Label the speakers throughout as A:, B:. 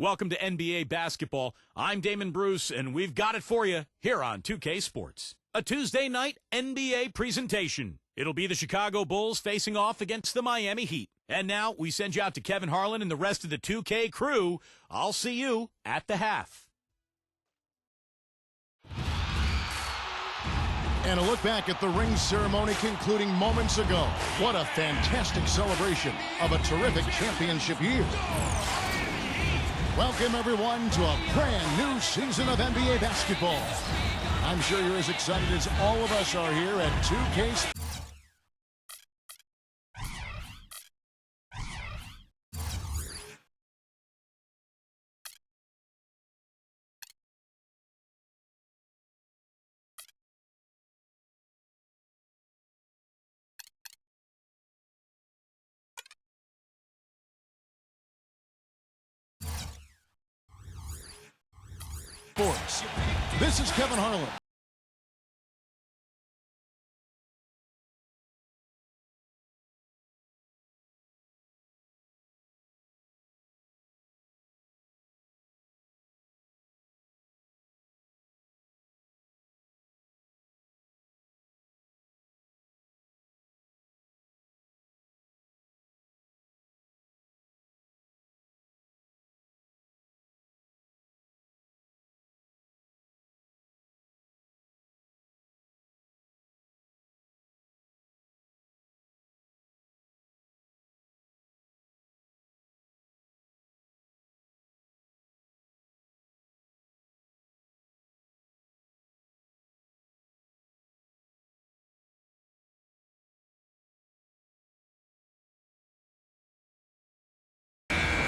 A: Welcome to NBA basketball. I'm Damon Bruce, and we've got it for you here on 2K Sports. A Tuesday night NBA presentation. It'll be the Chicago Bulls facing off against the Miami Heat. And now we send you out to Kevin Harlan and the rest of the 2K crew. I'll see you at the half.
B: And a look back at the ring ceremony concluding moments ago. What a fantastic celebration of a terrific championship year. Welcome, everyone, to a brand new season of NBA basketball. I'm sure you're as excited as all of us are here at 2K. Sports. This is Kevin Harlan.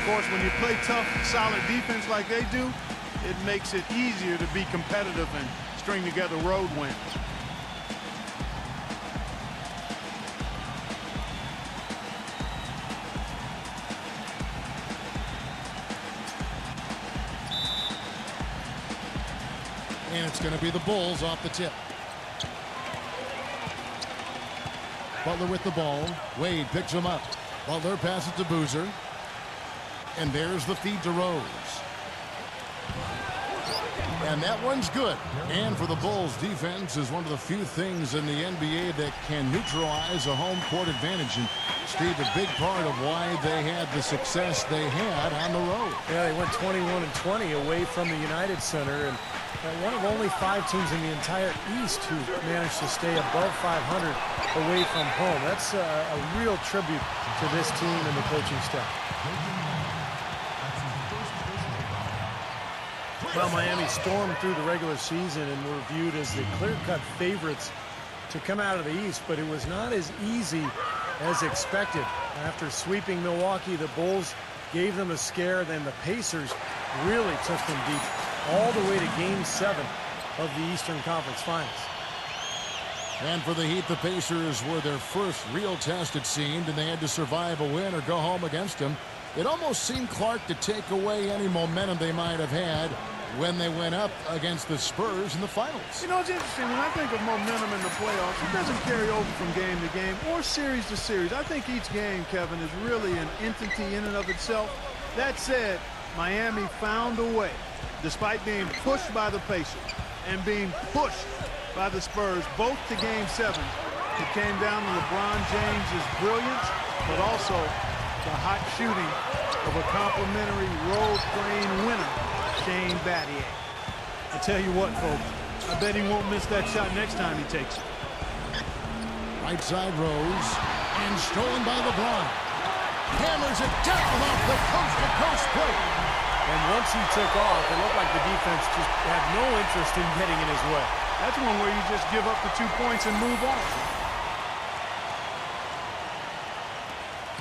C: Of course, when you play tough, solid defense like they do, it makes it easier to be competitive and string together road wins.
B: And it's going to be the Bulls off the tip. Butler with the ball. Wade picks him up. Butler passes to Boozer. And there's the feed to Rose. And that one's good. And for the Bulls, defense is one of the few things in the NBA that can neutralize a home court advantage. And Steve, a big part of why they had the success they had on the road.
D: Yeah, they went 21-20 away from the United Center. And one of only 5 teams in the entire East who managed to stay above 500 away from home. That's a real tribute to this team and the coaching staff. Well, Miami stormed through the regular season and were viewed as the clear-cut favorites to come out of the East, but it was not as easy as expected. After sweeping Milwaukee, the Bulls gave them a scare, then the Pacers really took them deep all the way to Game 7 of the Eastern Conference Finals.
B: And for the Heat, the Pacers were their first real test, it seemed, and they had to survive a win or go home against them. It almost seemed Clark to take away any momentum they might have had when they went up against the Spurs in the finals.
C: You know, it's interesting. When I think of momentum in the playoffs, it doesn't carry over from game to game or series to series. I think each game, Kevin, is really an entity in and of itself. That said, Miami found a way, despite being pushed by the Pacers and being pushed by the Spurs, both to Game 7. It came down to LeBron James's brilliance, but also the hot shooting of a complimentary role-playing winner, Shane Battier. I tell you what, folks, I bet he won't miss that shot next time he takes it.
B: Right side Rose, and stolen by LeBron. Hammers it down off the coast-to-coast play.
D: And once he took off, it looked like the defense just had no interest in getting in his way.
C: That's one where you just give up the 2 points and move on.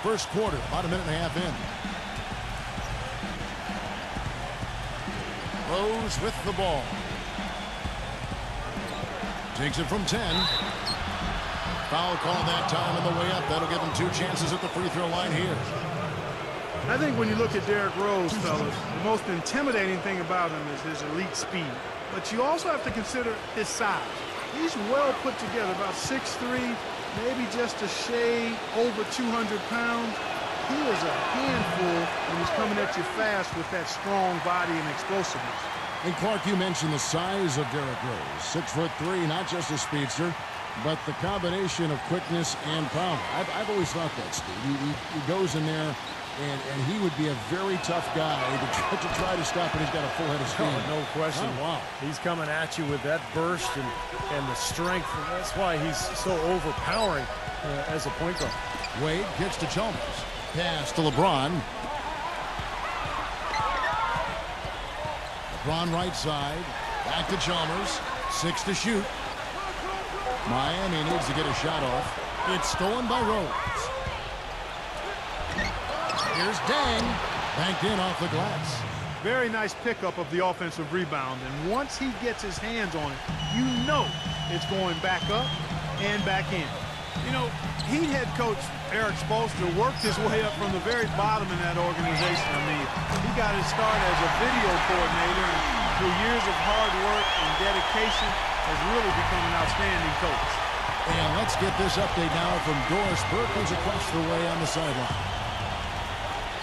B: First quarter, about a minute and a half in. Rose with the ball. Takes it from 10. Foul call that time on the way up. That'll give him 2 chances at the free throw line here.
C: I think when you look at Derrick Rose, fellas, the most intimidating thing about him is his elite speed. But you also have to consider his size. He's well put together, about 6'3", maybe just a shade over 200 pounds. he is a handful when he's coming at you fast with that strong body and explosiveness.
B: And Clark, you mentioned the size of Derrick Rose. 6'3", not just a speedster, but the combination of quickness and power. I've always thought that, Steve. He goes in there, and he would be a very tough guy to try to stop, and he's got a full head of steam.
D: Oh, no question.
B: Oh, wow.
D: He's coming at you with that burst and the strength, and that's why he's so overpowering as a point guard.
B: Wade kicks to Chalmers. Pass to LeBron. LeBron right side. Back to Chalmers. 6 to shoot. Miami needs to get a shot off. It's stolen by Rose. Here's Deng. Banked in off the glass.
C: Very nice pickup of the offensive rebound. And once he gets his hands on it, you know it's going back up and back in. You know, Heat head coach Erik Spoelstra worked his way up from the very bottom in that organization. I mean, he got his start as a video coordinator, and through years of hard work and dedication has really become an outstanding coach.
B: And let's get this update now from Doris Burke, who's across the way on the sideline.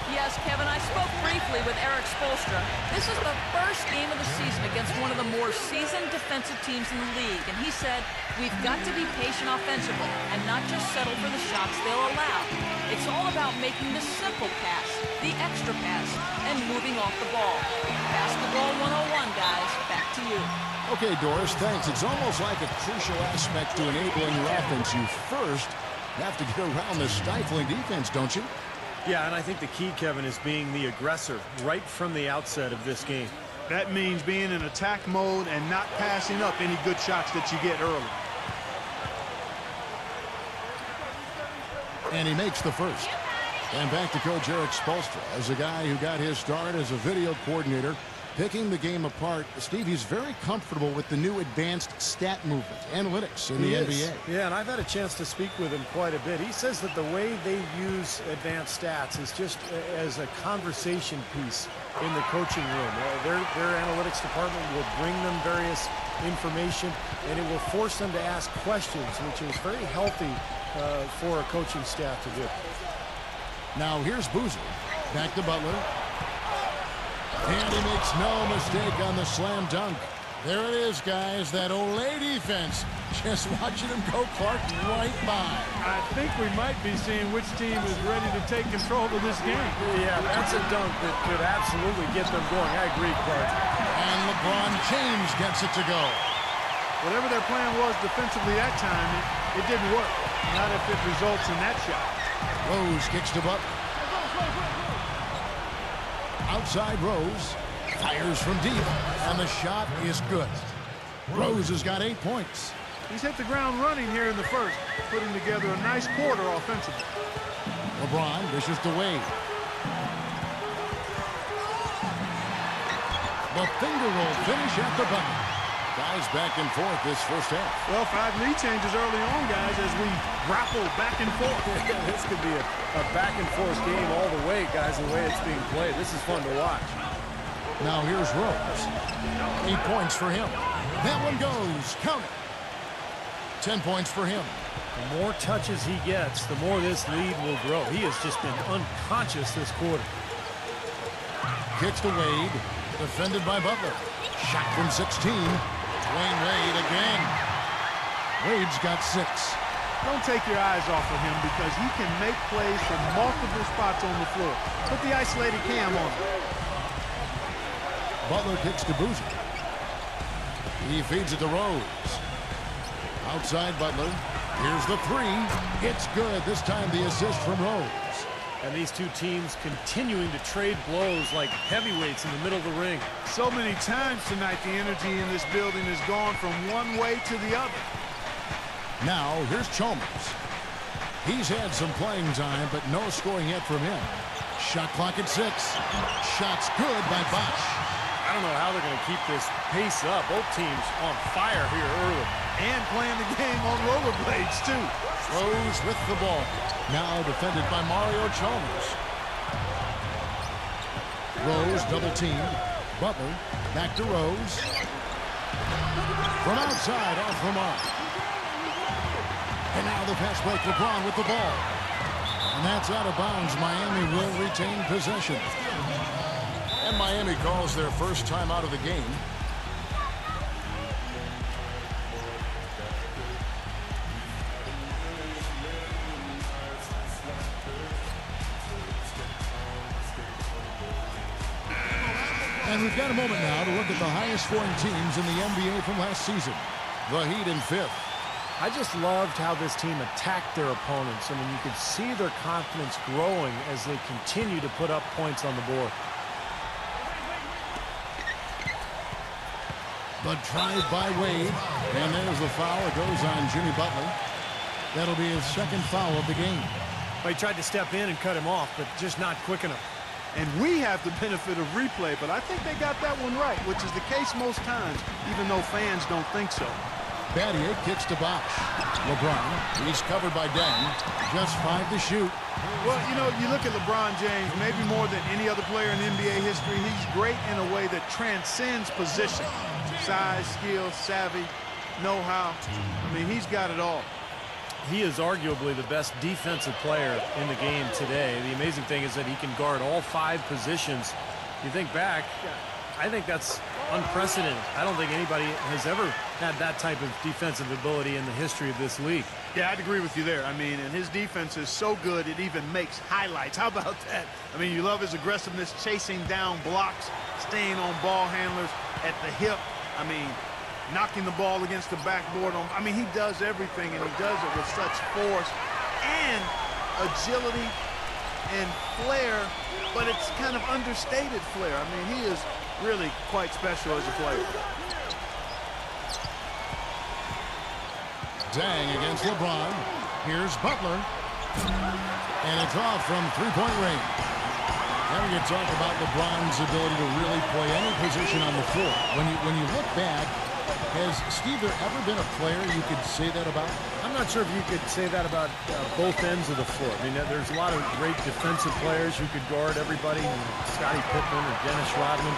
E: Yes, Kevin, I spoke briefly with Erik Spoelstra. This is the first game of the season against one of the more seasoned defensive teams in the league, and he said, we've got to be patient offensively and not just settle for the shots they'll allow. It's all about making the simple pass, the extra pass, and moving off the ball. Basketball 101, guys. Back to you.
B: Okay, Doris, thanks. It's almost like a crucial aspect to enabling your offense. You first have to get around the stifling defense, don't you?
D: Yeah, and I think the key, Kevin, is being the aggressor right from the outset of this game.
C: That means being in attack mode and not passing up any good shots that you get early.
B: And he makes the first. And back to Coach Erik Spoelstra as a guy who got his start as a video coordinator, picking the game apart. Steve, he's very comfortable with the new advanced stat movement, analytics in the NBA.
D: Yeah, and I've had a chance to speak with him quite a bit. He says that the way they use advanced stats is just as a conversation piece in the coaching room. Their analytics department will bring them various information, and it will force them to ask questions, which is very healthy for a coaching staff to do.
B: Now here's Boozer. Back to Butler. And he makes no mistake on the slam dunk. There it is, guys. That Olay defense. Just watching him go, Clark, right by.
C: I think we might be seeing which team is ready to take control of this game.
D: Yeah, that's a dunk that could absolutely get them going. I agree, Clark.
B: And LeBron James gets it to go.
C: Whatever their plan was defensively that time, it didn't work. Not if it results in that shot.
B: Rose kicks to Butler. Outside Rose. Fires from deep. And the shot is good. Rose has got 8 points.
C: He's hit the ground running here in the first, putting together a nice quarter offensively.
B: LeBron dishes to Wade. The finger roll finish at the bucket. Guys back and forth this first half.
C: Well, 5 lead changes early on, guys, as we grapple back and forth.
D: This could be a back and forth game all the way, guys, the way it's being played. This is fun to watch.
B: Now here's Rose. 8 points for him. That one goes. Count it. 10 points for him.
D: The more touches he gets, the more this lead will grow. He has just been unconscious this quarter.
B: Kicks to Wade. Defended by Butler. Shot from 16. Dwayne Wade again. Wade's got 6.
C: Don't take your eyes off of him because he can make plays from multiple spots on the floor. Put the isolated cam on him.
B: Butler kicks to Boozer. He feeds it to Rose. Outside Butler. Here's the 3. It's good. This time the assist from Rose.
D: And these two teams continuing to trade blows like heavyweights in the middle of the ring.
C: So many times tonight the energy in this building has gone from one way to the other.
B: Now here's Chalmers. He's had some playing time, but no scoring yet from him. Shot clock at 6. Shot's good by Bosch.
D: I don't know how they're going to keep this pace up. Both teams on fire here early.
C: And playing the game on rollerblades, too.
B: Rose with the ball. Now defended by Mario Chalmers. Rose double teamed. Butler back to Rose. From outside off the mark. And now the pass break. LeBron with the ball. And that's out of bounds. Miami will retain possession. And Miami calls their first time out of the game. And we've got a moment now to look at the highest scoring teams in the NBA from last season. The Heat in 5th.
D: I just loved how this team attacked their opponents. I mean, you could see their confidence growing as they continue to put up points on the board.
B: But tried by Wade. And there's the foul. It goes on Jimmy Butler. That'll be his second foul of the game.
D: Well, he tried to step in and cut him off, but just not quick enough.
C: And we have the benefit of replay, but I think they got that one right, which is the case most times, even though fans don't think so.
B: Battier kicks to Bosh. LeBron, he's covered by Deng. Just 5 to shoot.
C: Well, you know, you look at LeBron James, maybe more than any other player in NBA history, he's great in a way that transcends position. Size, skill, savvy, know-how. I mean, he's got it all.
D: He is arguably the best defensive player in the game today. The amazing thing is that he can guard all 5 positions. You think back, I think that's unprecedented. I don't think anybody has ever had that type of defensive ability in the history of this league.
C: Yeah, I'd agree with you there. I mean, and his defense is so good it even makes highlights. How about that? I mean, you love his aggressiveness, chasing down blocks, staying on ball handlers at the hip. I mean, knocking the ball against the backboard. I mean, he does everything, and he does it with such force and agility and flair, but it's kind of understated flair. I mean, he is really quite special as a player.
B: Deng against LeBron. Here's Butler. And it's off from three-point range. Now we can talk about LeBron's ability to really play any position on the floor. When you look back, has Steve there ever been a player you could say that about?
D: I'm not sure if you could say that about both ends of the floor. I mean, there's a lot of great defensive players who could guard everybody. Scottie Pippen or Dennis Rodman.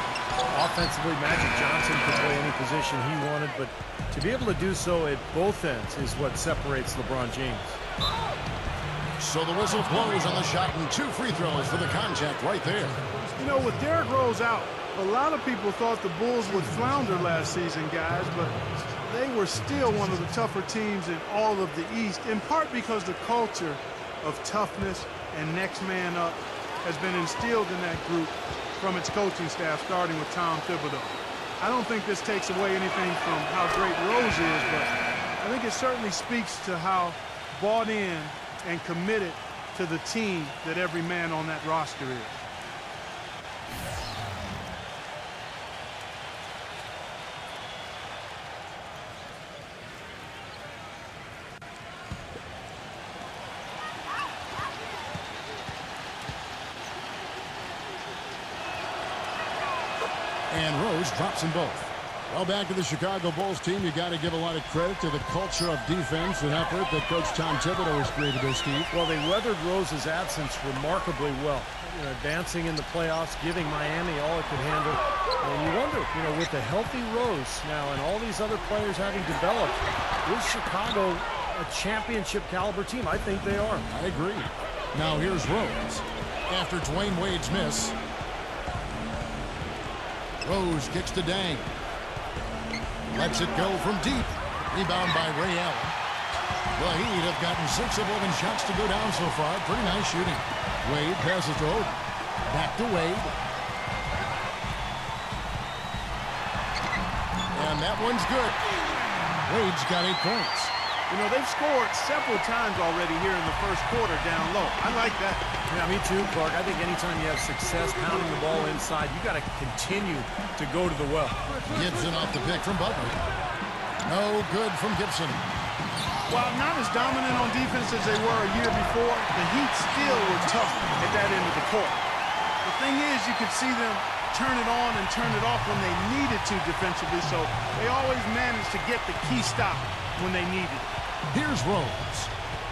D: Offensively, Magic Johnson could play any position he wanted, but to be able to do so at both ends is what separates LeBron James.
B: So the whistle blows on the shot and 2 free throws for the contact right there.
C: You know, with Derrick Rose out, a lot of people thought the Bulls would flounder last season, guys, but they were still one of the tougher teams in all of the East, in part because the culture of toughness and next man up has been instilled in that group from its coaching staff, starting with Tom Thibodeau. I don't think this takes away anything from how great Rose is, but I think it certainly speaks to how bought in and committed to the team that every man on that roster is.
B: And Rose drops them both. Well, back to the Chicago Bulls team, you got to give a lot of credit to the culture of defense and effort that Coach Tom Thibodeau has created there, Steve.
D: Well, they weathered Rose's absence remarkably well. You know, advancing in the playoffs, giving Miami all it could handle. And you wonder, you know, with a healthy Rose now and all these other players having developed, is Chicago a championship caliber team? I think they are.
B: I agree. Now here's Rose. After Dwayne Wade's miss, Rose kicks to Deng. Lets it go from deep. Rebound by Ray Allen. The Heat have gotten 6 of 11 shots to go down so far. Pretty nice shooting. Wade passes to Oden. Back to Wade. And that one's good. Wade's got 8 points.
C: You know, they've scored several times already here in the first quarter down low. I like that.
D: Yeah, me too, Clark. I think anytime you have success pounding the ball inside, you got to continue to go to the well.
B: Gibson off the pick from Butler. No good from Gibson.
C: While not as dominant on defense as they were a year before, the Heat still were tough at that end of the court. The thing is, you could see them turn it on and turn it off when they needed to defensively, so they always managed to get the key stop when they needed it.
B: Here's Rose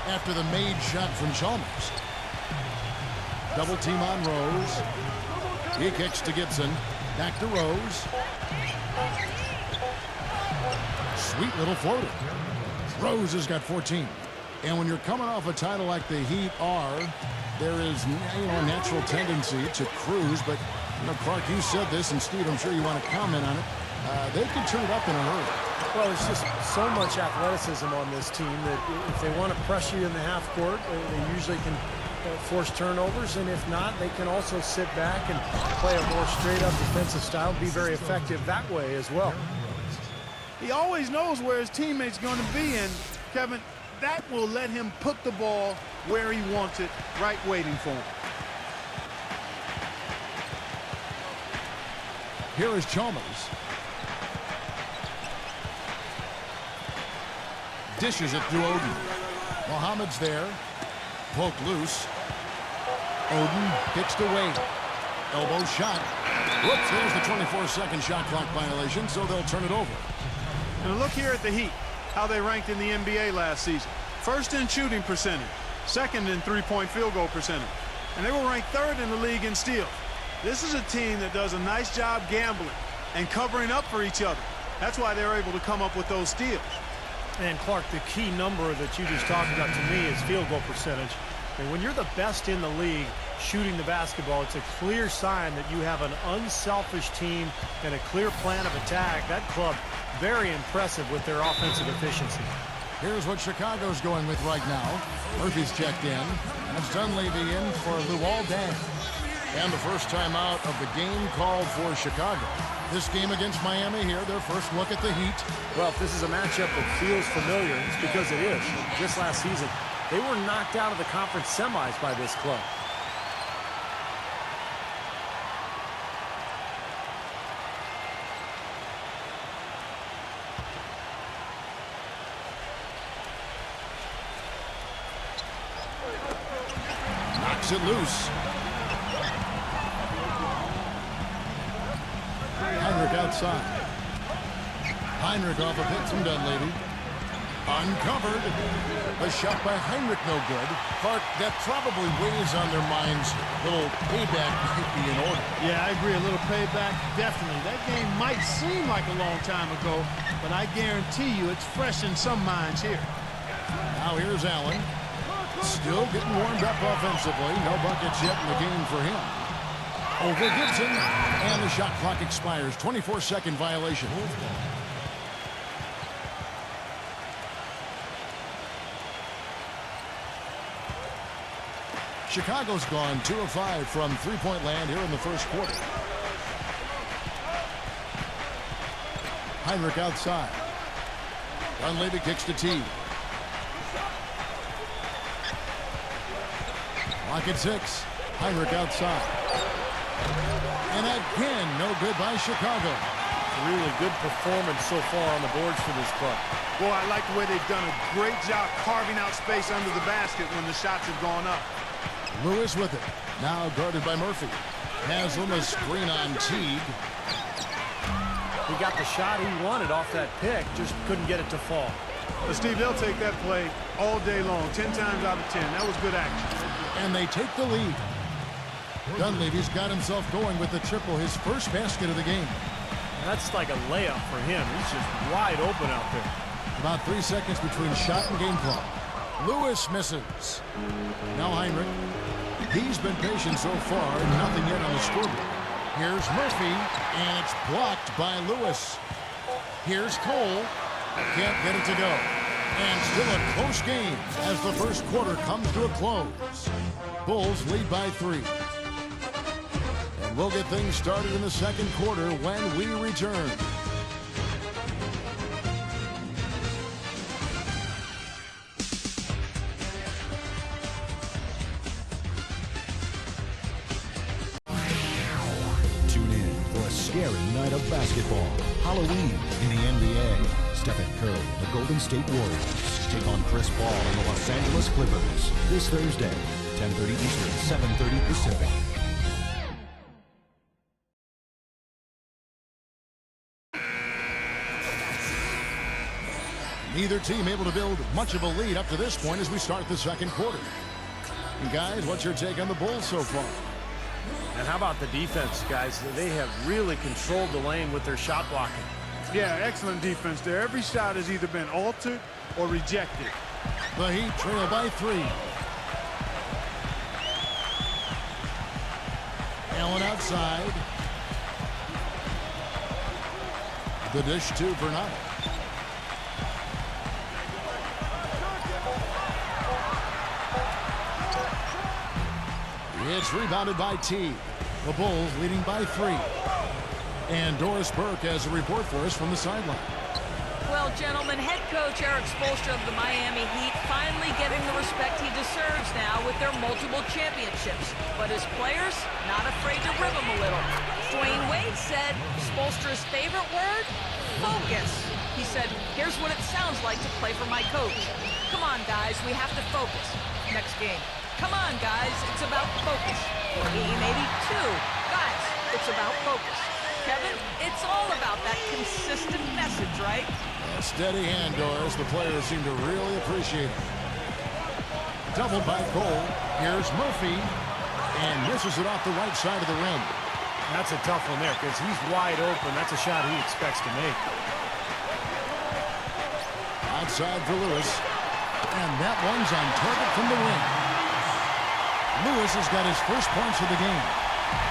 B: after the made shot from Chalmers. Double team on Rose. He kicks to Gibson. Back to Rose. Sweet little floater. Rose has got 14. And when you're coming off a title like the Heat are, there is a natural tendency to cruise. But, Clark, you said this, and Steve, I'm sure you want to comment on it. They can turn it up in a hurry.
D: Well, there's just so much athleticism on this team that if they want to pressure you in the half court, they usually can force turnovers. And if not, they can also sit back and play a more straight-up defensive style, be very effective that way as well.
C: He always knows where his teammate's going to be, and, Kevin, that will let him put the ball where he wants it, right waiting for him.
B: Here is Chalmers. Dishes it through Oden. Mohamed's there. Poked loose. Oden pitched away. Elbow shot. Whoops, there's the 24-second shot clock violation, so they'll turn it over.
C: And look here at the Heat, how they ranked in the NBA last season. First in shooting percentage, second in three-point field goal percentage. And they were ranked third in the league in steals. This is a team that does a nice job gambling and covering up for each other. That's why they're able to come up with those steals.
D: And, Clark, the key number that you just talked about to me is field goal percentage. And when you're the best in the league shooting the basketball, it's a clear sign that you have an unselfish team and a clear plan of attack. That club, very impressive with their offensive efficiency.
B: Here's what Chicago's going with right now. Murphy's checked in. That's Dunleavy in for Luol Deng. And the first time out of the game called for Chicago. This game against Miami here, their first look at the Heat.
D: Well, if this is a matchup that feels familiar, it's because it is. Just last season, they were knocked out of the conference semis by this club.
B: Knocks it loose. Heinrich outside. Heinrich off a pick from Dunleavy. Uncovered. A shot by Heinrich, no good. Clark, that probably weighs on their minds. A little payback might be in order.
C: Yeah, I agree. A little payback, definitely. That game might seem like a long time ago, but I guarantee you it's fresh in some minds here.
B: Now here's Allen. Still getting warmed up offensively. No buckets yet in the game for him. Over Gibson, and the shot clock expires. 24-second violation. Chicago's gone 2 of 5 from three-point land here in the first quarter. Heinrich outside. Dunleavy kicks to T. Lock at 6. Heinrich outside. And again, no good by Chicago.
D: Really good performance so far on the boards for this club.
C: Boy, I like the way they've done a great job carving out space under the basket when the shots have gone up.
B: Lewis with it. Now guarded by Murphy. Haslam a screen on Teague.
D: He got the shot he wanted off that pick, just couldn't get it to fall.
C: But Steve, they'll take that play all day long, 10 times out of 10. That was good action.
B: And they take the lead. Dunleavy's got himself going with the triple, his first basket of the game.
D: That's like a layup for him. He's just wide open out there.
B: About 3 seconds between shot and game clock. Lewis misses. Now Heinrich. He's been patient so far, nothing yet on the scoreboard. Here's Murphy, and it's blocked by Lewis. Here's Cole. Can't get it to go. And still a close game as the first quarter comes to a close. Bulls lead by 3. And we'll get things started in the second quarter when we return.
F: Tune in for a scary night of basketball. Halloween in the NBA. Stephen Curry and the Golden State Warriors take on Chris Paul and the Los Angeles Clippers this Thursday, 10:30 Eastern, 7:30 Pacific.
B: Neither team able to build much of a lead up to this point as we start the second quarter. And guys, what's your take on the Bulls so far?
D: And how about the defense, guys? They have really controlled the lane with their shot blocking.
C: Yeah, excellent defense there. Every shot has either been altered or rejected.
B: The Heat trail by 3. Allen outside. The dish to Bernardo. It's rebounded by T. The Bulls leading by 3. And Doris Burke has a report for us from the sideline.
E: Well, gentlemen, head coach Eric Spoelstra of the Miami Heat finally getting the respect he deserves now with their multiple championships. But his players, not afraid to rib him a little. Dwayne Wade said Spoelstra's favorite word? Focus. He said, here's what it sounds like to play for my coach. Come on, guys, we have to focus. Next game. Come on, guys, it's about focus. Game 82. Guys, it's about focus. Kevin, it's all about that consistent message, right?
B: A steady hand, Doris. The players seem to really appreciate it. Doubled by Cole. Here's Murphy. And misses it off the right side of the rim.
D: That's a tough one there because he's wide open. That's a shot he expects to make.
B: Outside for Lewis. And that one's on target from the wing. Lewis has got his first points of the game.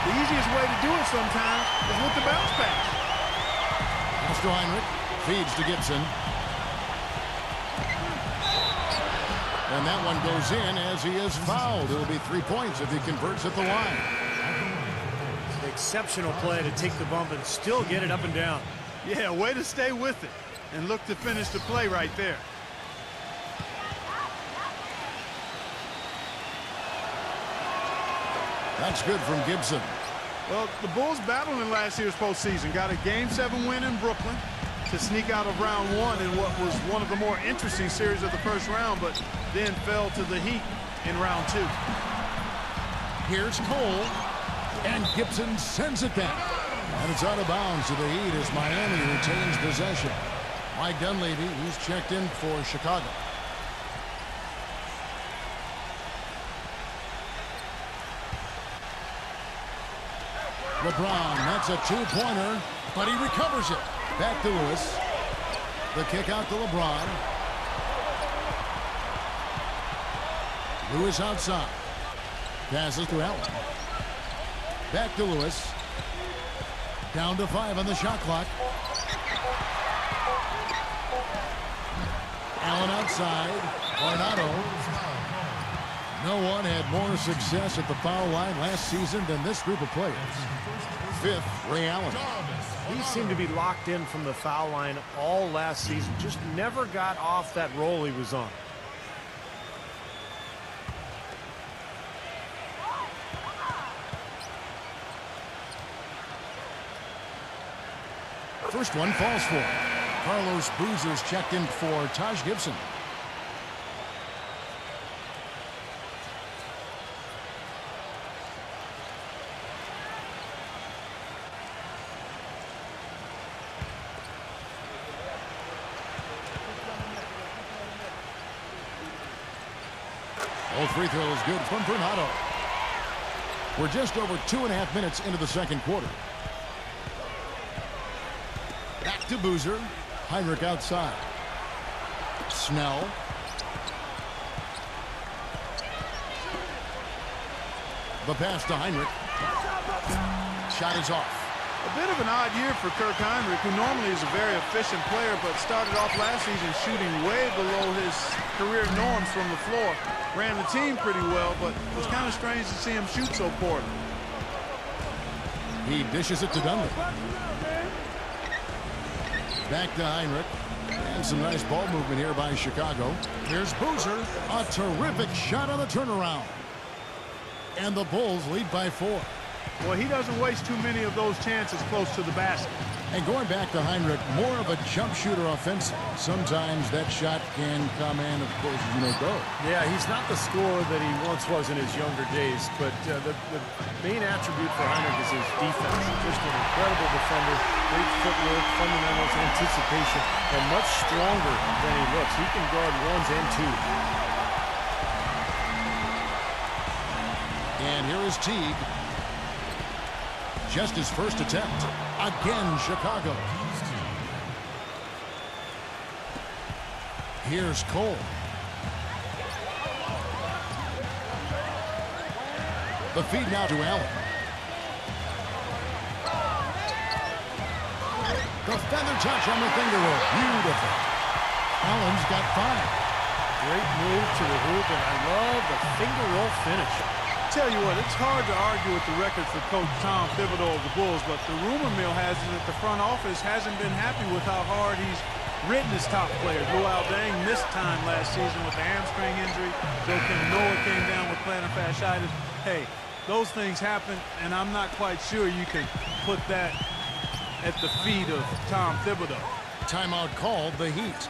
C: The easiest way to do it sometimes is with the bounce pass.
B: Pass to Heinrich. Feeds to Gibson. And that one goes in as he is fouled. It'll be 3 points if he converts at the line.
D: Exceptional play to take the bump and still get it up and down.
C: Yeah, way to stay with it and look to finish the play right there.
B: That's good from Gibson.
C: Well, the Bulls battled in last year's postseason. Got a Game 7 win in Brooklyn to sneak out of round 1 in what was one of the more interesting series of the first round, but then fell to the Heat in round 2.
B: Here's Cole. And Gibson sends it down. And it's out of bounds to the Heat as Miami retains possession. Mike Dunleavy, he's checked in for Chicago. LeBron, that's a two-pointer, but he recovers it. Back to Lewis. The kick out to LeBron. Lewis outside. Passes to Allen. Back to Lewis. Down to 5 on the shot clock. Allen outside. Arnado. No one had more success at the foul line last season than this group of players. 5th, Ray Allen.
D: He seemed to be locked in from the foul line all last season. Just never got off that roll he was on.
B: First one falls for Carlos Boozer's checked in for Taj Gibson. All free throws good from Bernardo. We're just over 2.5 minutes into the second quarter. Back to Boozer. Heinrich outside. Snell. The pass to Heinrich. Shot is off.
C: A bit of an odd year for Kirk Heinrich, who normally is a very efficient player, but started off last season shooting way below his career norms from the floor. Ran the team pretty well, but it was kind of strange to see him shoot so poorly.
B: He dishes it to Dunlap. Back to Heinrich. And some nice ball movement here by Chicago. Here's Boozer. A terrific shot on the turnaround. And the Bulls lead by 4.
C: Well, he doesn't waste too many of those chances close to the basket.
B: And going back to Heinrich, more of a jump shooter offensive. Sometimes that shot can come in, of course, you know, go.
D: Yeah, he's not the scorer that he once was in his younger days, but the main attribute for Heinrich is his defense. Just an incredible defender, great footwork, fundamentals, anticipation, and much stronger than he looks. He can guard ones and twos.
B: And here is Teague. Just his first attempt. Again, Chicago. Here's Cole. The feed now to Allen. The feather touch on the finger roll. Beautiful. Allen's got 5.
D: Great move to the hoop, and I love the finger roll finish.
C: Tell you what, it's hard to argue with the record for Coach Tom Thibodeau of the Bulls, but the rumor mill has it that the front office hasn't been happy with how hard he's ridden his top players. Luol Deng missed time last season with a hamstring injury. Joakim Noah came down with plantar fasciitis. Hey, those things happen, and I'm not quite sure you can put that at the feet of Tom Thibodeau.
B: Timeout called, the Heat.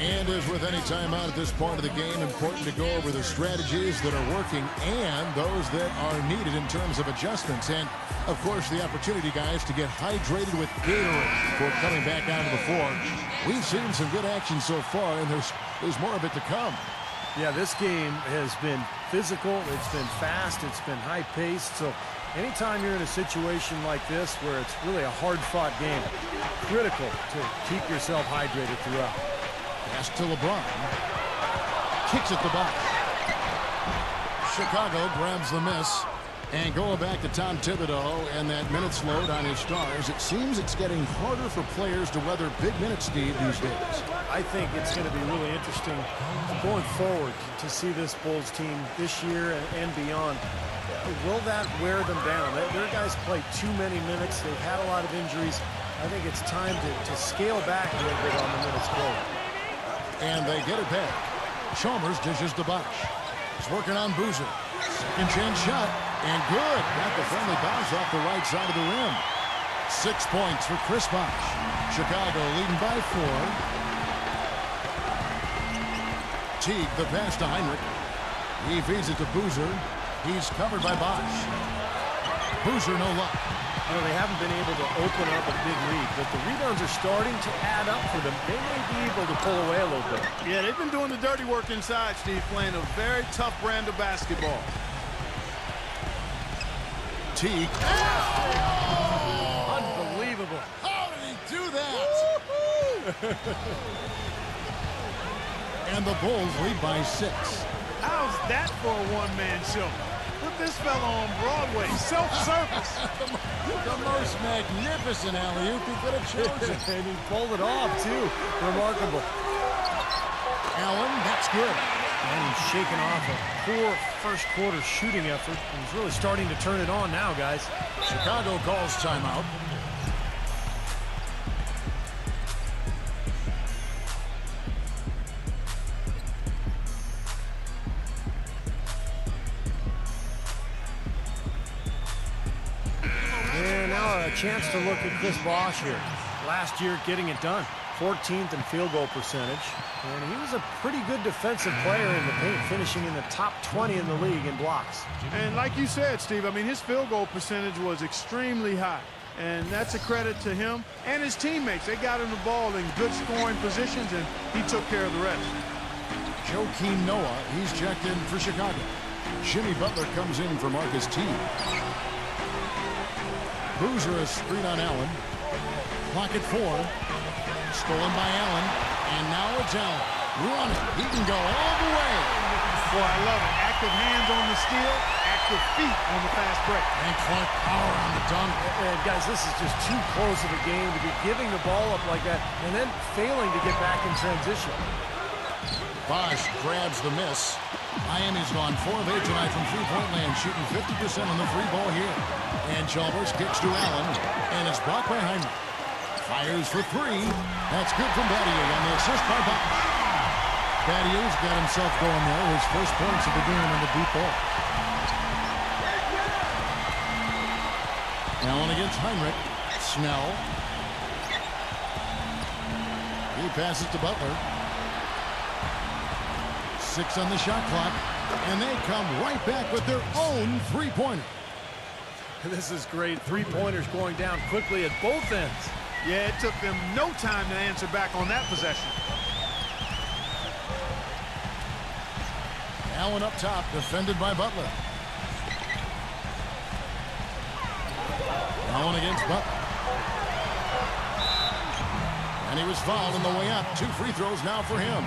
B: And as with any timeout at this point of the game, important to go over the strategies that are working and those that are needed in terms of adjustments. And, of course, the opportunity, guys, to get hydrated with Gatorade before coming back onto the floor. We've seen some good action so far, and there's more of it to come.
D: Yeah, this game has been physical. It's been fast. It's been high-paced. So anytime you're in a situation like this where it's really a hard-fought game, critical to keep yourself hydrated throughout.
B: Pass to LeBron. Kicks at the box. Chicago grabs the miss. And going back to Tom Thibodeau and that minutes load on his stars, it seems it's getting harder for players to weather big minutes, Steve, these days.
D: I think it's going to be really interesting going forward to see this Bulls team this year and beyond. Will that wear them down? Their guys play too many minutes. They've had a lot of injuries. I think it's time to scale back a little bit on the minutes played.
B: And they get it back. Chalmers dishes to Bosh. He's working on Boozer. Second chance shot. And good. Got the friendly bounce off the right side of the rim. 6 points for Chris Bosh. Chicago leading by 4. Teague, the pass to Heinrich. He feeds it to Boozer. He's covered by Bosh. Boozer, no luck.
D: They haven't been able to open up a big lead, but the rebounds are starting to add up for them. They may be able to pull away a little bit.
C: Yeah, they've been doing the dirty work inside, Steve, playing a very tough brand of basketball.
B: Teague.
D: Oh! Unbelievable.
B: How did he do that? And the Bulls lead by 6.
C: How's that for a one-man show? Put this fella on Broadway, self-service.
B: The most magnificent alley-oop he could have chosen.
D: And he pulled it off, too. Remarkable.
B: Allen, that's good.
D: And he's shaking off a poor first-quarter shooting effort. He's really starting to turn it on now, guys.
B: Chicago calls timeout.
D: And now a chance to look at Chris Bosh here. Last year, getting it done. 14th in field goal percentage. And he was a pretty good defensive player in the paint, finishing in the top 20 in the league in blocks.
C: And like you said, Steve, I mean, his field goal percentage was extremely high. And that's a credit to him and his teammates. They got him the ball in good scoring positions, and he took care of the rest.
B: Joakim Noah, he's checked in for Chicago. Jimmy Butler comes in for Marcus Teague. Boozer a screen on Allen. Clock at 4. Stolen by Allen. And now it's Allen. Run it. He can go all the way.
C: Boy, I love it. Active hands on the steal, active feet on the fast break.
B: And Clark power on the dunk.
D: And guys, this is just too close of a game to be giving the ball up like that and then failing to get back in transition.
B: Bosh grabs the miss. Miami's gone 4 of 8 tonight from three-point land, shooting 50% on the free ball here. And Chalmers kicks to Allen, and it's blocked by Heinrich. Fires for 3. That's good from Battier on the assist by Bosh. Battier's got himself going there. His first points of the game on the deep ball. Allen against Heinrich. Snell. He passes to Butler. 6 on the shot clock, and they come right back with their own three-pointer.
D: This is great. Three-pointers going down quickly at both ends.
C: Yeah, it took them no time to answer back on that possession.
B: Allen up top, defended by Butler. Allen against Butler. And he was fouled on the way up. 2 free throws now for him.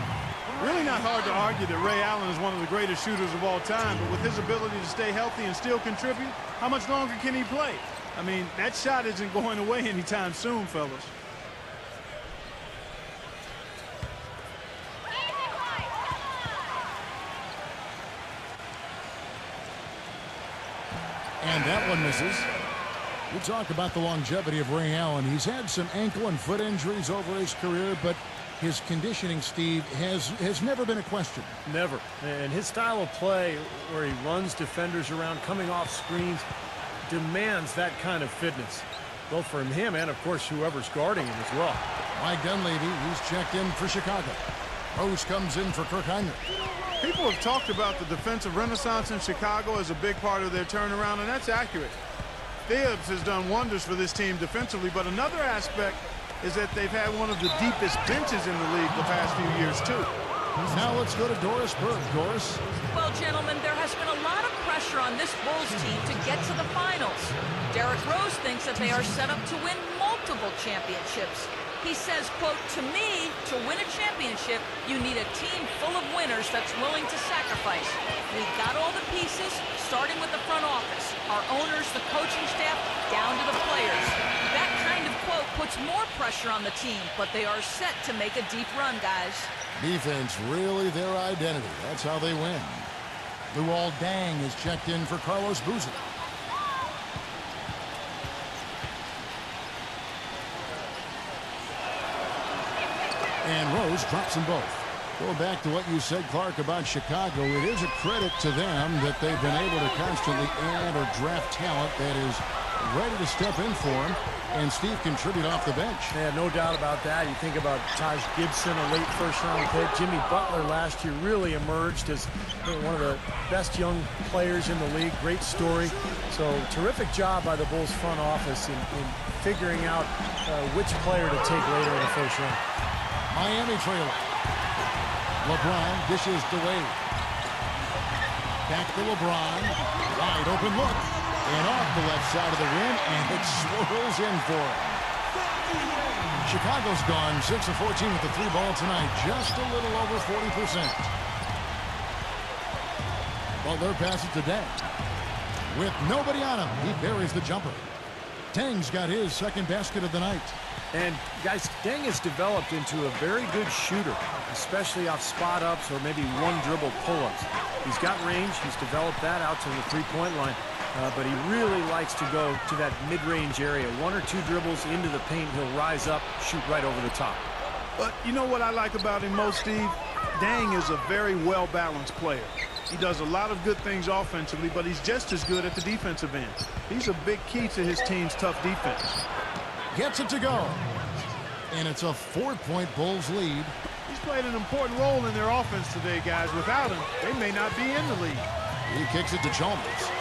C: Really not hard to argue that Ray Allen is one of the greatest shooters of all time, but with his ability to stay healthy and still contribute, how much longer can he play? I mean, that shot isn't going away anytime soon, fellas.
B: And that one misses. We talk about the longevity of Ray Allen. He's had some ankle and foot injuries over his career, but his conditioning, Steve, has never been a question.
D: Never. And his style of play, where he runs defenders around, coming off screens, demands that kind of fitness, both from him and, of course, whoever's guarding him as well.
B: Mike Dunleavy, he's checked in for Chicago. Rose comes in for Kirk Hinrich.
C: People have talked about the defensive renaissance in Chicago as a big part of their turnaround, and that's accurate. Thibs has done wonders for this team defensively, but another aspect is that they've had one of the deepest benches in the league the past few years, too.
B: Now let's go to Doris Burke. Doris?
E: Well, gentlemen, there has been a lot of pressure on this Bulls team to get to the finals. Derrick Rose thinks that they are set up to win multiple championships. He says, quote, "To me, to win a championship, you need a team full of winners that's willing to sacrifice. We've got all the pieces, starting with the front office, our owners, the coaching staff, down to the players." That kind of quote puts more pressure on the team, but they are set to make a deep run, guys.
B: Defense really their identity. That's how they win. Luol Deng is checked in for Carlos Boozer. And Rose drops them both. Go back to what you said, Clark, about Chicago. It is a credit to them that they've been able to constantly add or draft talent that is ready to step in for them. And Steve contribute off the bench.
D: Yeah, no doubt about that. You think about Taj Gibson, a late first-round pick. Jimmy Butler last year really emerged as one of the best young players in the league. Great story. So terrific job by the Bulls front office in figuring out which player to take later in the first round.
B: Miami trailer. LeBron dishes to Wade. Back to LeBron. Wide open look. And off the left side of the rim, and it swirls in for him. Chicago's gone 6 of 14 with the three ball tonight. Just a little over 40%. Butler passes to Deng. With nobody on him, he buries the jumper. Deng's got his second basket of the night.
D: And, guys, Deng has developed into a very good shooter, especially off spot-ups or maybe one-dribble pull-ups. He's got range. He's developed that out to the three-point line. But he really likes to go to that mid-range area. One or two dribbles into the paint, he'll rise up, shoot right over the top.
C: But you know what I like about him most, Steve? Deng is a very well-balanced player. He does a lot of good things offensively, but he's just as good at the defensive end. He's a big key to his team's tough defense.
B: Gets it to go. And it's a 4-point Bulls lead.
C: He's played an important role in their offense today, guys. Without him, they may not be in the league.
B: He kicks it to Chalmers.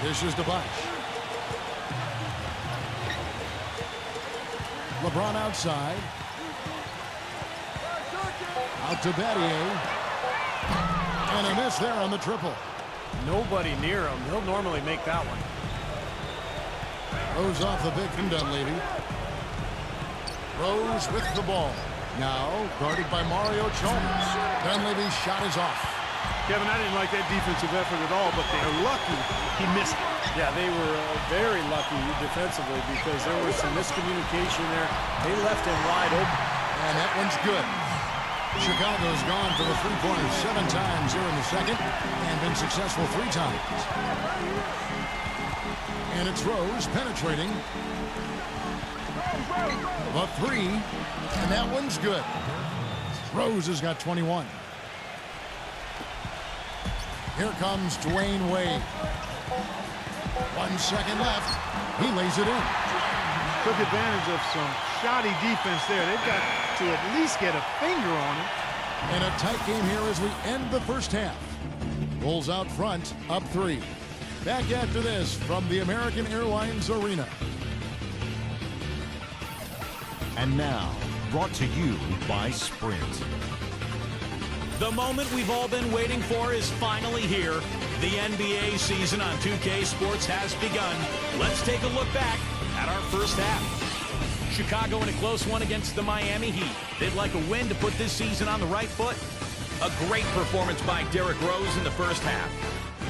B: Dishes to Bosh. LeBron outside. Out to Battier. And a miss there on the triple.
D: Nobody near him. He'll normally make that one.
B: Rose off the big from Dunleavy. Rose with the ball. Now guarded by Mario Chalmers. Dunleavy's shot is off.
C: Kevin, I didn't like that defensive effort at all, but they're lucky he missed it.
D: Yeah, they were very lucky defensively because there was some miscommunication there. They left him wide open.
B: And that one's good. Chicago's gone for the three-pointers 7 times here in the second and been successful 3 times. And it's Rose penetrating. The 3, and that one's good. Rose has got 21. Here comes Dwayne Wade. 1 second left. He lays it in.
C: Took advantage of some shoddy defense there. They've got to at least get a finger on it.
B: And a tight game here as we end the first half. Bulls out front, up 3. Back after this from the American Airlines Arena.
F: And now, brought to you by Sprint.
A: The moment we've all been waiting for is finally here. The NBA season on 2K Sports has begun. Let's take a look back at our first half. Chicago in a close one against the Miami Heat. They'd like a win to put this season on the right foot. A great performance by Derrick Rose in the first half.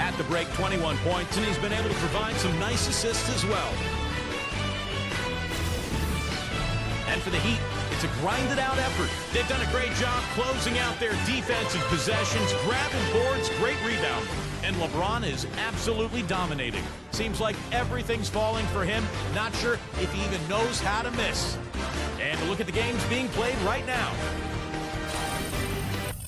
A: At the break, 21 points, and he's been able to provide some nice assists as well. And for the Heat, it's a grinded-out effort. They've done a great job closing out their defensive possessions, grabbing boards, great rebound. And LeBron is absolutely dominating. Seems like everything's falling for him. Not sure if he even knows how to miss. And look at the games being played right now.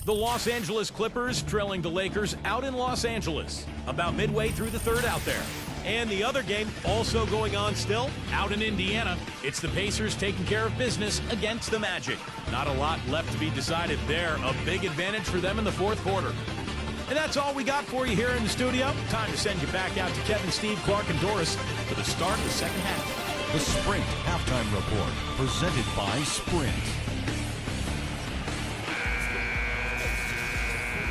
A: The Los Angeles Clippers trailing the Lakers out in Los Angeles. About midway through the third out there. And the other game also going on still out in Indiana. It's the Pacers taking care of business against the Magic. Not a lot left to be decided there. A big advantage for them in the fourth quarter. And that's all we got for you here in the studio. Time to send you back out to Kevin, Steve, Clark, and Doris for the start of the second half.
F: The Sprint Halftime Report, presented by Sprint.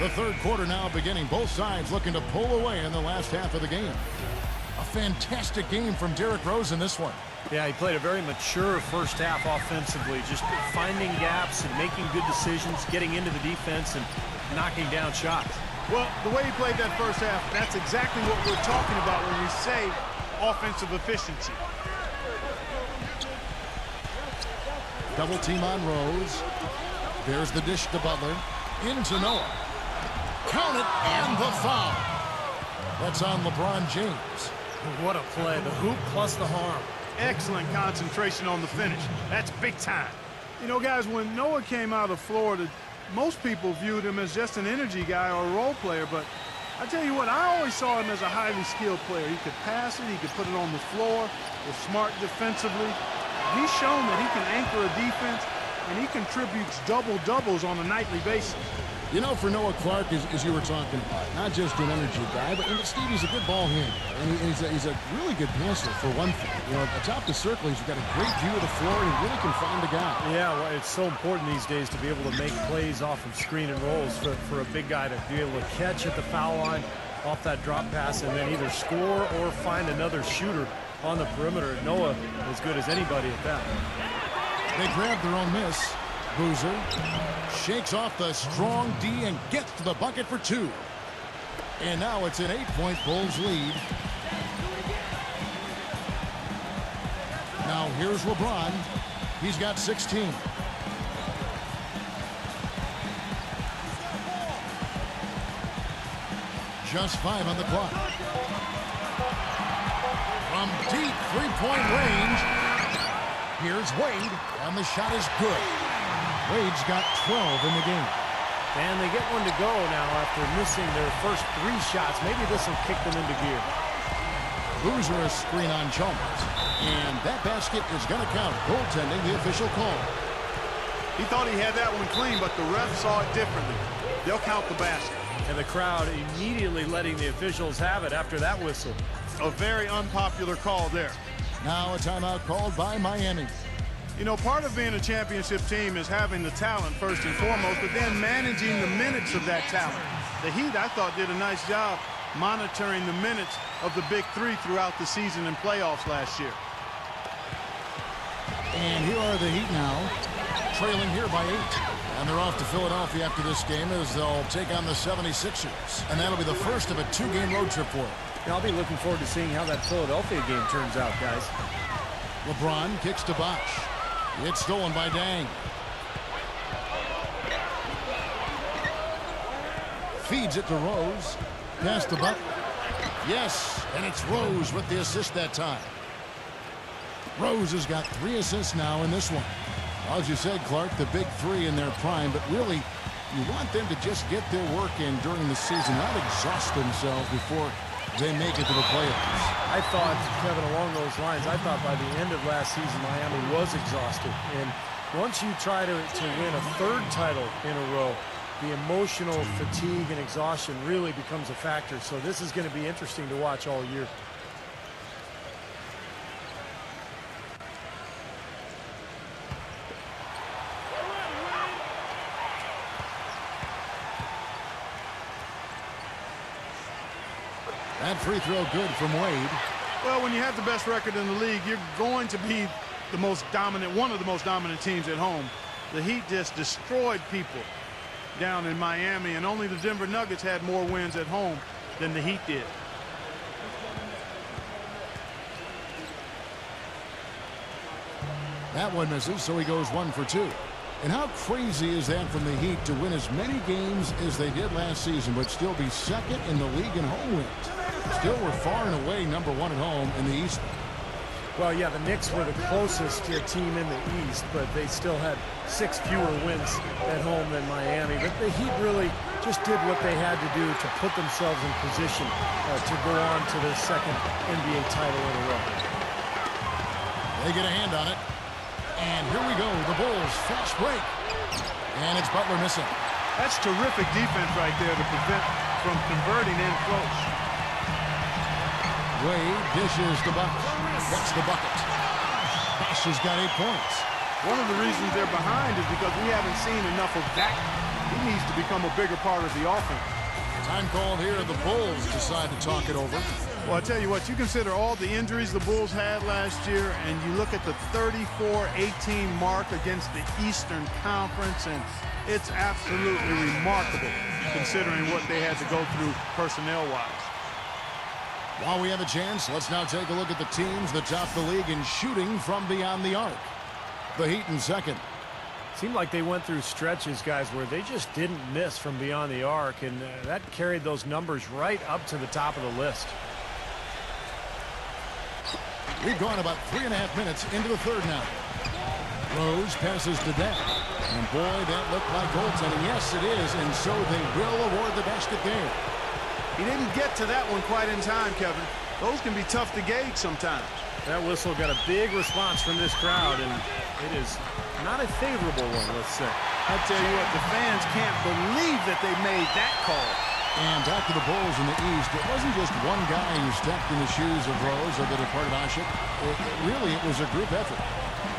B: The third quarter now beginning. Both sides looking to pull away in the last half of the game. A fantastic game from Derrick Rose in this one.
D: Yeah, he played a very mature first half offensively, just finding gaps and making good decisions, getting into the defense and knocking down shots.
C: Well, the way he played that first half, that's exactly what we're talking about when we say offensive efficiency.
B: Double team on Rose. There's the dish to Butler. Into Noah. Count it, and the foul. That's on LeBron James.
D: What a play. The hoop plus the harm.
C: Excellent concentration on the finish. That's big time. You know, guys, when Noah came out of Florida, most people viewed him as just an energy guy or a role player, but I tell you what, I always saw him as a highly skilled player. He could pass it, he could put it on the floor, was smart defensively. He's shown that he can anchor a defense, and he contributes double-doubles on a nightly basis.
B: You know, for Noah Clark, as you were talking about, not just an energy guy, but Steve, he's a good ball handler. And he's a really good passer, for one thing. You know, atop the circle, he's got a great view of the floor, and he really can find the guy.
D: Yeah, well, it's so important these days to be able to make plays off of screen and rolls for a big guy to be able to catch at the foul line off that drop pass and then either score or find another shooter on the perimeter. Noah as good as anybody at that.
B: They grab their own miss. Boozer shakes off the strong D and gets to the bucket for two. And now it's an 8-point Bulls lead. Now here's LeBron. He's got 16. Just 5 on the clock. From deep three-point range, here's Wade, and the shot is good. Wade's got 12 in the game.
D: And they get one to go now after missing their first 3 shots. Maybe this will kick them into gear.
B: Boozer a screen on Chalmers. And that basket is going to count. Goaltending, the official call.
C: He thought he had that one clean, but the ref saw it differently. They'll count the basket.
D: And the crowd immediately letting the officials have it after that whistle.
C: A very unpopular call there.
B: Now a timeout called by Miami.
C: You know, part of being a championship team is having the talent first and foremost, but then managing the minutes of that talent. The Heat, I thought, did a nice job monitoring the minutes of the big three throughout the season and playoffs last year.
B: And here are the Heat now, trailing here by 8. And they're off to Philadelphia after this game as they'll take on the 76ers. And that'll be the first of a 2-game road trip for them.
D: Yeah, I'll be looking forward to seeing how that Philadelphia game turns out, guys.
B: LeBron kicks to Bosh. It's stolen by Dang. Feeds it to Rose. Pass to Butler. Yes, and it's Rose with the assist that time. Rose has got 3 assists now in this one. Well, as you said, Clark, the big three in their prime, but really, you want them to just get their work in during the season, not exhaust themselves before they make it to the playoffs.
D: I thought, Kevin, along those lines, I thought by the end of last season, Miami was exhausted. And once you try to win a 3rd title in a row, the emotional fatigue and exhaustion really becomes a factor. So this is going to be interesting to watch all year.
B: That free throw good from Wade.
C: Well, when you have the best record in the league, you're going to be one of the most dominant teams at home. The Heat just destroyed people down in Miami, and only the Denver Nuggets had more wins at home than the Heat did.
B: That one misses, so he goes 1 for 2. And how crazy is that from the Heat to win as many games as they did last season, but still be second in the league in home wins? Still, we're far and away number 1 at home in the East.
D: Well, yeah, the Knicks were the closest team in the East, but they still had 6 fewer wins at home than Miami. But the Heat really just did what they had to do to put themselves in position to go on to their second NBA title in a row.
B: They get a hand on it. And here we go, the Bulls fast break. And it's Butler missing.
C: That's terrific defense right there to prevent from converting in close.
B: Wade dishes to Bosh. That's the bucket. Bosh has got 8 points.
C: One of the reasons they're behind is because we haven't seen enough of that. He needs to become a bigger part of the offense.
B: Time called here. The Bulls decide to talk it over.
C: Well, I tell you what, you consider all the injuries the Bulls had last year, and you look at the 34-18 mark against the Eastern Conference, and it's absolutely remarkable considering what they had to go through personnel-wise.
B: While we have a chance, let's now take a look at the teams that top the league in shooting from beyond the arc. The Heat in second.
D: Seemed like they went through stretches, guys, where they just didn't miss from beyond the arc, and that carried those numbers right up to the top of the list.
B: We've gone about 3.5 minutes into the third now. Rose passes to Dent. And boy, that looked like goaltending. Yes, it is, and so they will award the basket there.
C: He didn't get to that one quite in time, Kevin. Those can be tough to gauge sometimes.
D: That whistle got a big response from this crowd, and it is not a favorable one, let's say.
C: I tell you what, the fans can't believe that they made that call.
B: And back to the Bulls in the East. It wasn't just one guy who stepped in the shoes of Rose or that departed Ashik. Really, it was a group effort.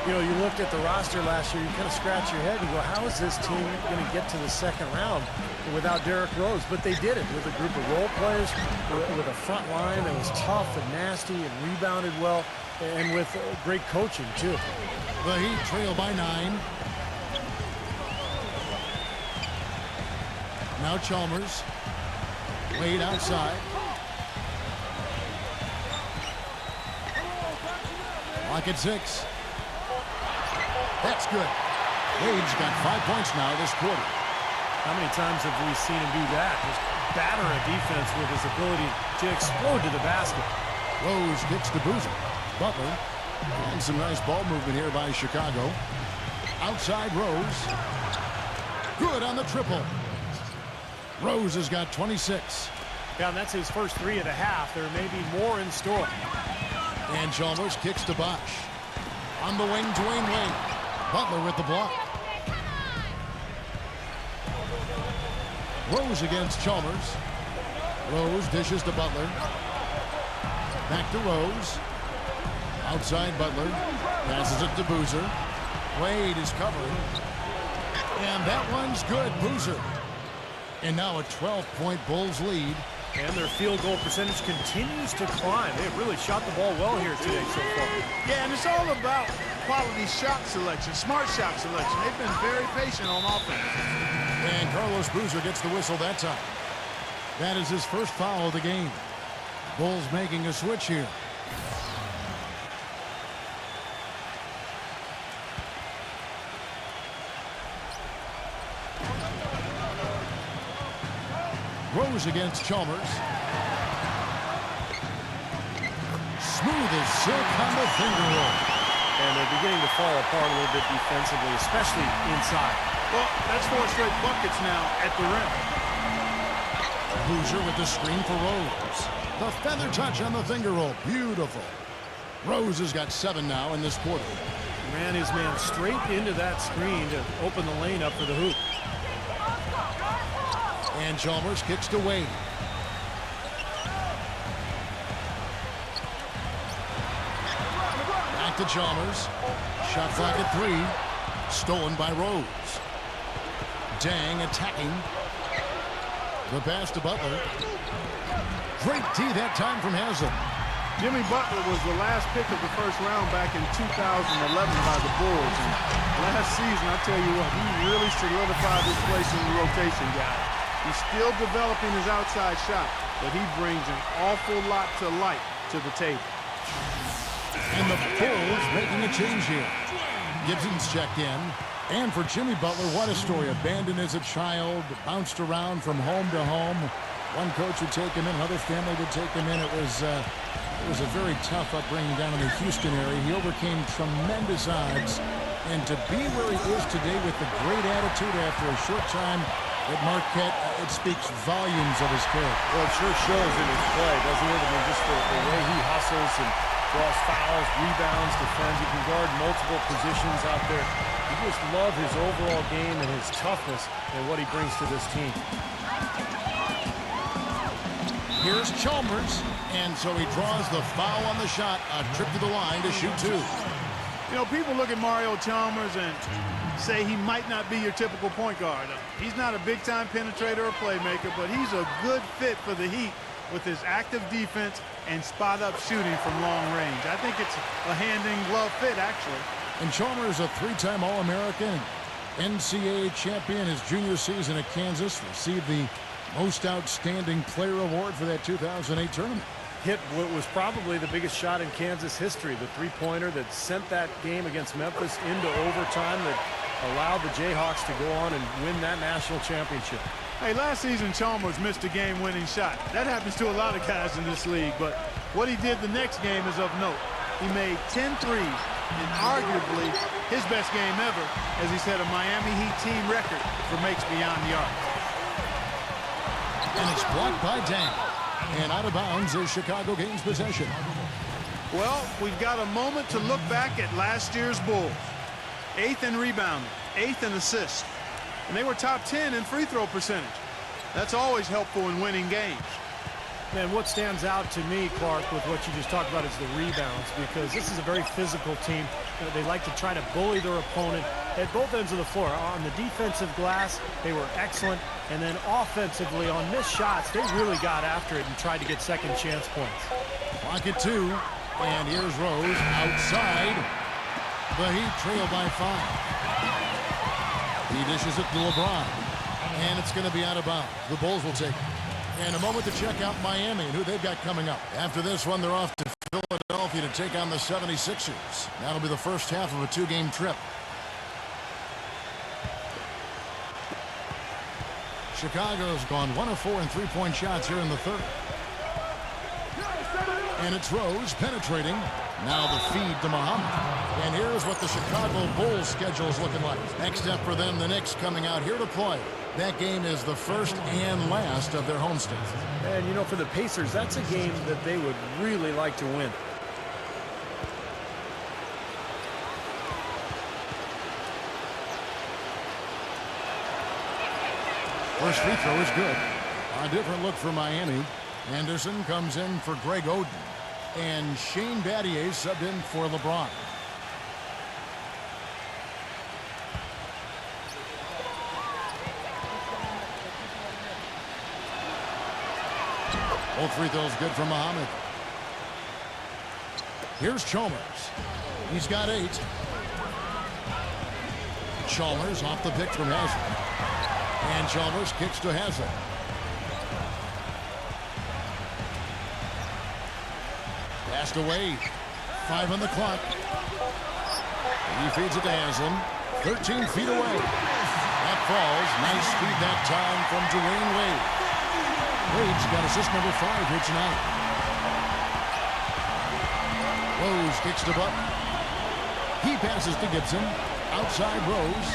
D: You know, you looked at the roster last year, you kind of scratch your head and go, how is this team going to get to the second round without Derrick Rose? But they did it with a group of role players, with a front line that was tough and nasty and rebounded well, and with great coaching, too.
B: The Heat trail by 9. Now Chalmers. Wade outside. Lock at 6. That's good. Wade's got 5 points now this quarter.
D: How many times have we seen him do that? Just batter a defense with his ability to explode to the basket.
B: Rose kicks to Boozer. Butler. And some nice ball movement here by Chicago. Outside Rose. Good on the triple. Rose has got 26.
D: Yeah, and that's his first 3 of the half. There may be more in store.
B: And Chalmers kicks to Bosh. On the wing, Dwayne Wade. Butler with the block. Rose against Chalmers. Rose dishes to Butler. Back to Rose. Outside Butler. Passes it to Boozer. Wade is covering. And that one's good. Boozer. And now a 12-point Bulls lead.
D: And their field goal percentage continues to climb. They've really shot the ball well here today so far.
C: Yeah, and it's all about quality shot selection, smart shot selection. They've been very patient on offense.
B: And Carlos Boozer gets the whistle that time. That is his first foul of the game. Bulls making a switch here. Rose against Chalmers. Smooth as silk on the finger roll.
D: And they're beginning to fall apart a little bit defensively, especially inside.
C: Well, that's 4 straight buckets now at the rim.
B: Boozer with the screen for Rose. The feather touch on the finger roll. Beautiful. Rose has got 7 now in this quarter.
D: Ran his man straight into that screen to open the lane up for the hoop.
B: And Chalmers kicks to Wade. Back to Chalmers. Shot clock at 3. Stolen by Rose. Dang attacking. The pass to Butler. Great D that time from Hazel.
C: Jimmy Butler was the last pick of the first round back in 2011 by the Bulls. And last season, I tell you what, he really solidified his place in the rotation, guys. He's still developing his outside shot, but he brings an awful lot to light to the table.
B: And the Bulls making a change here. Gibson's checked in. And for Jimmy Butler, what a story. Abandoned as a child, bounced around from home to home. One coach would take him in, another family would take him in. It was a very tough upbringing down in the Houston area. He overcame tremendous odds. And to be where he is today with the great attitude after a short time at Marquette, it speaks volumes of his character.
D: Well, it sure shows in his play, doesn't it? I mean, just the way he hustles and draws fouls, rebounds, defends. He can guard multiple positions out there. You just love his overall game and his toughness and what he brings to this team.
B: Here's Chalmers, and so he draws the foul on the shot. A trip to the line to shoot two.
C: You know, people look at Mario Chalmers and say he might not be your typical point guard. He's not a big-time penetrator or playmaker, but he's a good fit for the Heat with his active defense and spot-up shooting from long range. I think it's a hand-in-glove fit, actually.
B: And Chalmers, a three-time All-American, NCAA champion his junior season at Kansas, received the Most Outstanding Player Award for that 2008 tournament.
D: Hit what was probably the biggest shot in Kansas history, the three-pointer that sent that game against Memphis into overtime that allowed the Jayhawks to go on and win that national championship.
C: Hey, last season Chalmers missed a game-winning shot. That happens to a lot of guys in this league, but what he did the next game is of note. He made 10 threes, and arguably his best game ever, as he set a Miami Heat team record for makes beyond the arc.
B: And it's blocked by Dang. And out of bounds as Chicago gains possession.
C: Well, we've got a moment to look back at last year's Bulls. 8th in rebounding, 8th in assists, and they were top 10 in free throw percentage. That's always helpful in winning games.
D: Man, what stands out to me, Clark, with what you just talked about is the rebounds, because this is a very physical team. They like to try to bully their opponent at both ends of the floor. On the defensive glass, they were excellent, and then offensively on missed shots, they really got after it and tried to get second chance points.
B: Clock at 2, and here's Rose outside. The Heat trail by 5. He dishes it to LeBron, and it's going to be out of bounds. The Bulls will take it. And a moment to check out Miami and who they've got coming up. After this one, they're off to Philadelphia to take on the 76ers. That'll be the first half of a 2-game trip. Chicago's gone 1 of 4 in three-point shots here in the third. And it's Rose penetrating. Now the feed to Muhammad. And here's what the Chicago Bulls schedule is looking like. Next step for them, the Knicks coming out here to play. That game is the first and last of their homestands.
D: And, you know, for the Pacers, that's a game that they would really like to win.
B: First free throw is good. A different look for Miami. Anderson comes in for Greg Oden. And Shane Battier subbed in for LeBron. Both free throws good for Muhammad. Here's Chalmers. He's got 8. Chalmers off the pick from Hazard. And Chalmers kicks to Hazard. Passed away. 5 on the clock. He feeds it to Haslam. 13 feet away. That falls. Nice speed that time from Dwayne Wade. Wade's got assist number 5 here tonight. Rose kicks to Butler. He passes to Gibson. Outside Rose.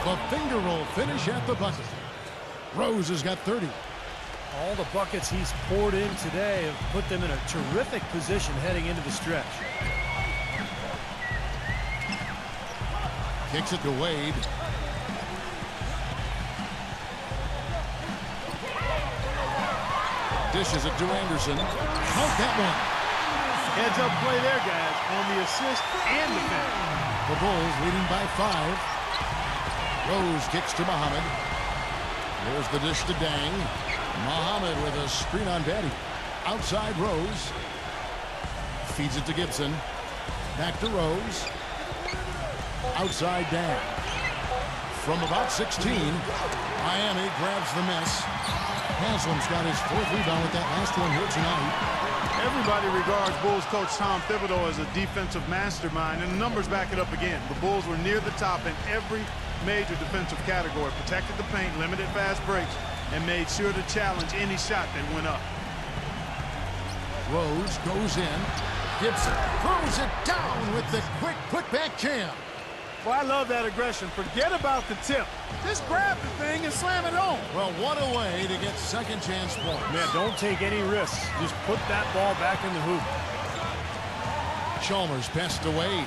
B: The finger roll finish at the bucket. Rose has got 30.
D: All the buckets he's poured in today have put them in a terrific position heading into the stretch.
B: Kicks it to Wade. Dishes it to Anderson. Count that one.
C: Heads up play there, guys, on the assist and the finish.
B: The Bulls leading by 5. Rose kicks to Muhammad. There's the dish to Dang. Muhammad with a screen on Betty. Outside Rose. Feeds it to Gibson. Back to Rose. Outside Dang. From about 16, Miami grabs the miss. Haslam's got his 4th rebound with that last one here tonight.
C: Everybody regards Bulls coach Tom Thibodeau as a defensive mastermind, and the numbers back it up again. The Bulls were near the top in every major defensive category, protected the paint, limited fast breaks, and made sure to challenge any shot that went up.
B: Rose goes in. Gibson throws it down with the quick putback jam.
C: Well, I love that aggression. Forget about the tip. Just grab the thing and slam it home.
B: Well, what a way to get second chance points.
D: Man, don't take any risks. Just put that ball back in the hoop.
B: Chalmers passed away.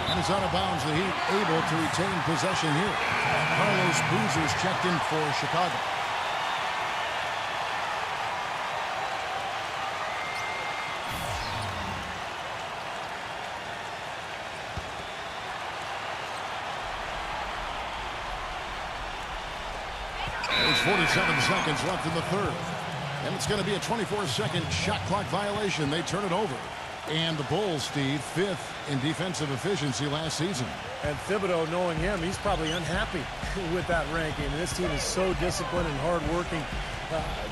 B: And it's out of bounds. The Heat able to retain possession here. Carlos Boozer's checked in for Chicago. There's 47 seconds left in the third. And it's going to be a 24-second shot clock violation. They turn it over. And the Bulls, Steve, 5th in defensive efficiency last season.
D: And Thibodeau, knowing him, he's probably unhappy with that ranking. This team is so disciplined and hardworking.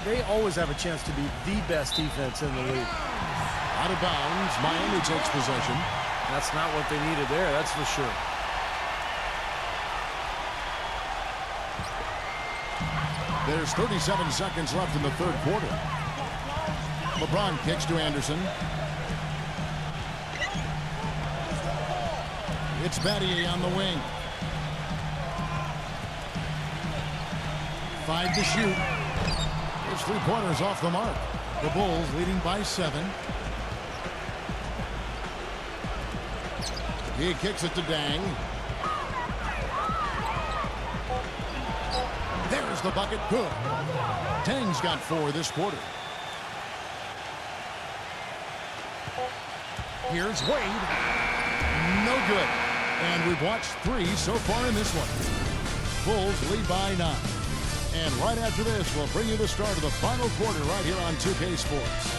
D: They always have a chance to be the best defense in the league.
B: Out of bounds, Miami takes possession.
D: That's not what they needed there, that's for sure.
B: There's 37 seconds left in the third quarter. LeBron kicks to Anderson. It's Battier on the wing. 5 to shoot. There's 3-pointers off the mark. The Bulls leading by 7. He kicks it to Dang. There's the bucket. Good. Dang's got 4 this quarter. Here's Wade. No good. And we've watched 3 so far in this one. Bulls lead by 9. And right after this, we'll bring you the start of the final quarter right here on 2K Sports.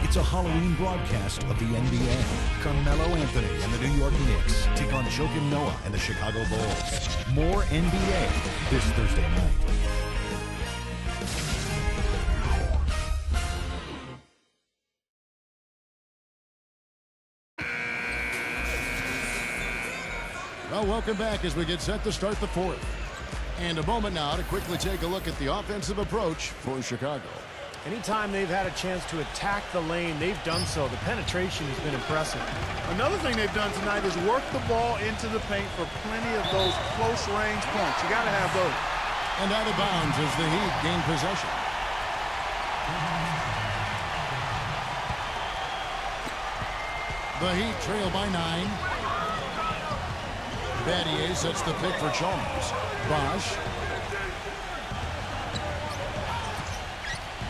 F: It's a Halloween broadcast of the NBA. Carmelo Anthony and the New York Knicks take on Joakim Noah and the Chicago Bulls. More NBA this Thursday night.
B: Well, welcome back as we get set to start the fourth. And a moment now to quickly take a look at the offensive approach for Chicago.
D: Anytime they've had a chance to attack the lane, they've done so. The penetration has been impressive.
C: Another thing they've done tonight is work the ball into the paint for plenty of those close-range points. You got to have those.
B: And out of bounds as the Heat gain possession. The Heat trail by 9. Battier sets the pick for Chalmers. Bosch.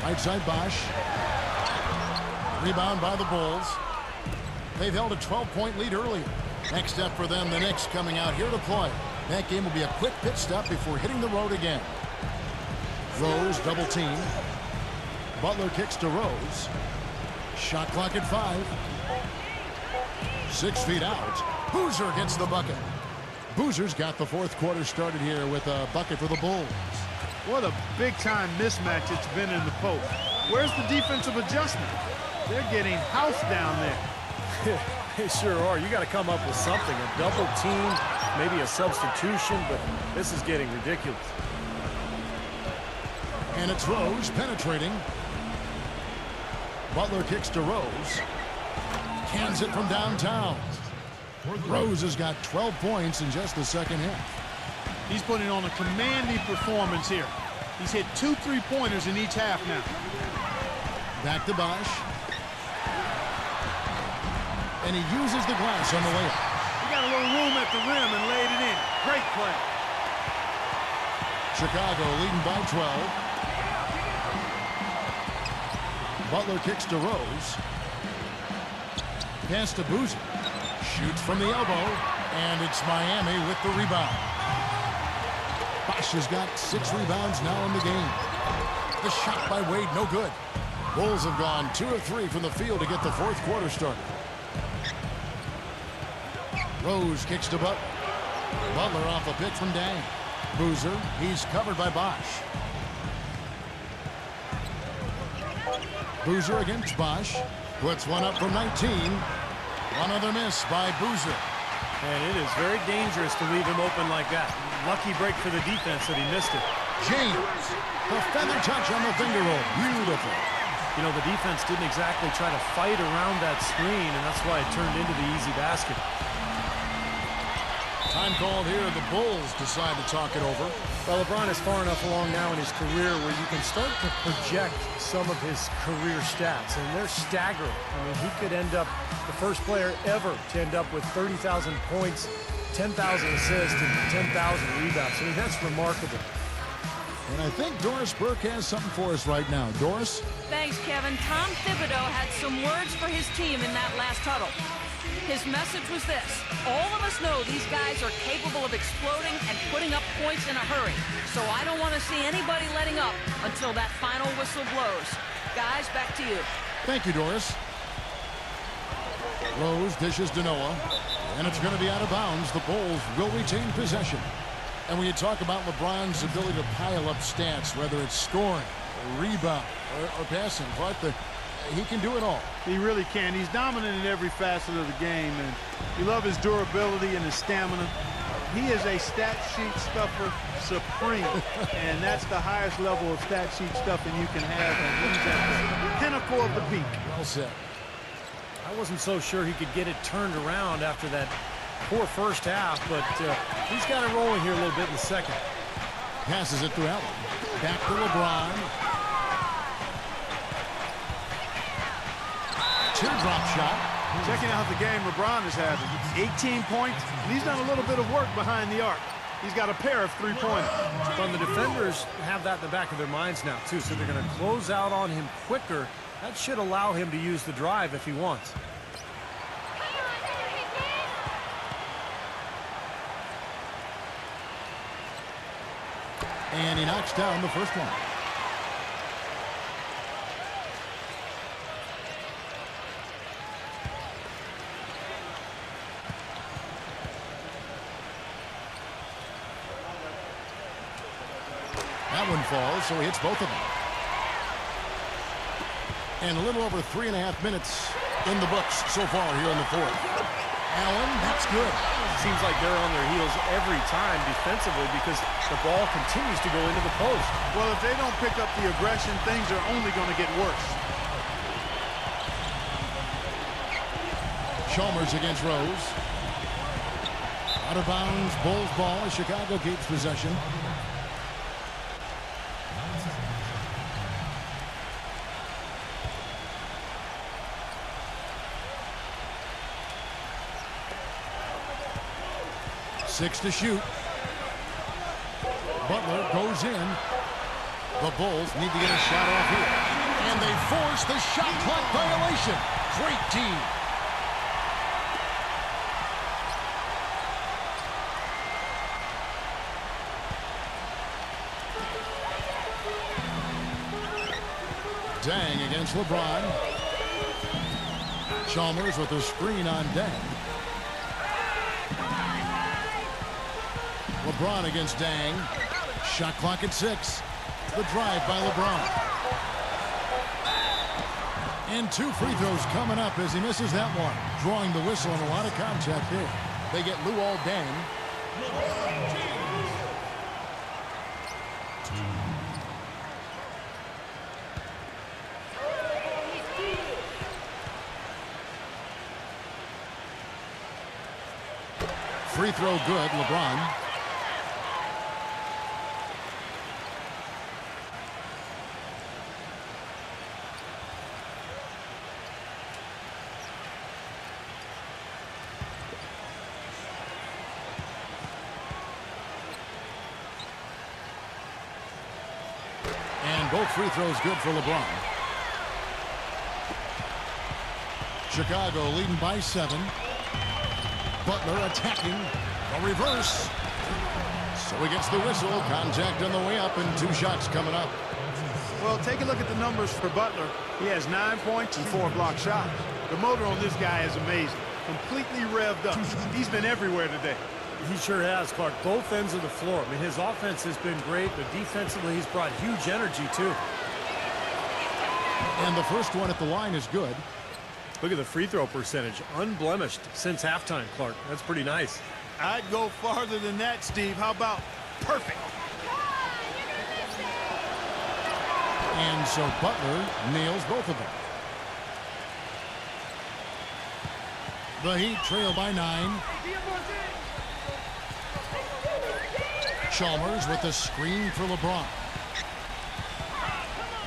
B: Right side Bosch. Rebound by the Bulls. They've held a 12-point lead earlier. Next step for them, the Knicks coming out here to play. That game will be a quick pit stop before hitting the road again. Rose double team. Butler kicks to Rose. Shot clock at 5. 6 feet out. Boozer gets the bucket. Boozer's got the fourth quarter started here with a bucket for the Bulls.
C: What a big-time mismatch it's been in the post. Where's the defensive adjustment? They're getting housed down there.
D: They sure are. You got to come up with something. A double team, maybe a substitution, but this is getting ridiculous.
B: And it's Rose penetrating. Butler kicks to Rose. Cans it from downtown. Rose has got 12 points in just the second half.
C: He's putting on a commanding performance here. He's hit 2 3-pointers in each half now.
B: Back to Bosch. And he uses the glass on the layup.
C: He got a little room at the rim and laid it in. Great play.
B: Chicago leading by 12. Butler kicks to Rose. Pass to Boozer. Shoots from the elbow, and it's Miami with the rebound. Bosch has got 6 rebounds now in the game. The shot by Wade, no good. Bulls have gone 2 of 3 from the field to get the fourth quarter started. Rose kicks to Butler. Butler off a pick from Dang. Boozer, he's covered by Bosch. Boozer against Bosch. Puts one up from 19. Another miss by Boozer.
D: And it is very dangerous to leave him open like that. Lucky break for the defense that he missed it.
B: James, the feather touch on the finger roll. Beautiful.
D: You know, the defense didn't exactly try to fight around that screen, and that's why it turned into the easy basket.
B: Time called here. The Bulls decide to talk it over.
D: Well, LeBron is far enough along now in his career where you can start to project some of his career stats, and they're staggering. I mean, he could end up the first player ever to end up with 30,000 points, 10,000 assists, and 10,000 rebounds. I mean, that's remarkable.
B: And I think Doris Burke has something for us right now. Doris?
E: Thanks, Kevin. Tom Thibodeau had some words for his team in that last huddle. His message was this: all of us know these guys are capable of exploding and putting up points in a hurry. So I don't want to see anybody letting up until that final whistle blows. Guys, back to you.
B: Thank you, Doris. Rose dishes to Noah, and it's going to be out of bounds. The Bulls will retain possession. And when you talk about LeBron's ability to pile up stats, whether it's scoring, or rebound, or passing, he can do it all.
C: He really can. He's dominant in every facet of the game, and you love his durability and his stamina. He is a stat sheet stuffer supreme, and that's the highest level of stat sheet stuffing you can have, and he's at the pinnacle of the peak.
B: Well said.
D: I wasn't so sure he could get it turned around after that poor first half, but he's got it rolling here a little bit in the second.
B: Passes it to Allen. Back to LeBron. Teardrop shot.
C: Checking out the game LeBron is having. 18 points, and he's done a little bit of work behind the arc. He's got a pair of three-pointers.
D: But the defenders have that in the back of their minds now, too, so they're going to close out on him quicker. That should allow him to use the drive if he wants.
B: And he knocks down the first one. That one falls, so he hits both of them. And a little over 3.5 minutes in the books so far here in the fourth. Allen, that's good.
D: Seems like they're on their heels every time defensively because the ball continues to go into the post.
C: Well, if they don't pick up the aggression, things are only going to get worse.
B: Chalmers against Rose. Out of bounds, Bulls ball as Chicago keeps possession. Six to shoot. Butler goes in. The Bulls need to get a shot off here. And they force the shot clock violation. Great team. Dang against LeBron. Chalmers with a screen on Dang. LeBron against Dang. Shot clock at 6. The drive by LeBron. And 2 free throws coming up as he misses that one. Drawing the whistle and a lot of contact there. They get Luol Deng. Free throw good, LeBron. And both free throws good for LeBron. Chicago leading by 7. Butler attacking. A reverse. So he gets the whistle. Contact on the way up and 2 shots coming up.
C: Well, take a look at the numbers for Butler. He has 9 points and 4 block shots. The motor on this guy is amazing. Completely revved up. He's been everywhere today.
D: He sure has, Clark. Both ends of the floor. I mean, his offense has been great, but defensively he's brought huge energy, too.
B: And the first one at the line is good.
D: Look at the free throw percentage. Unblemished since halftime, Clark. That's pretty nice.
C: I'd go farther than that, Steve. How about perfect?
B: And so Butler nails both of them. The Heat trail by 9. Chalmers with the screen for LeBron.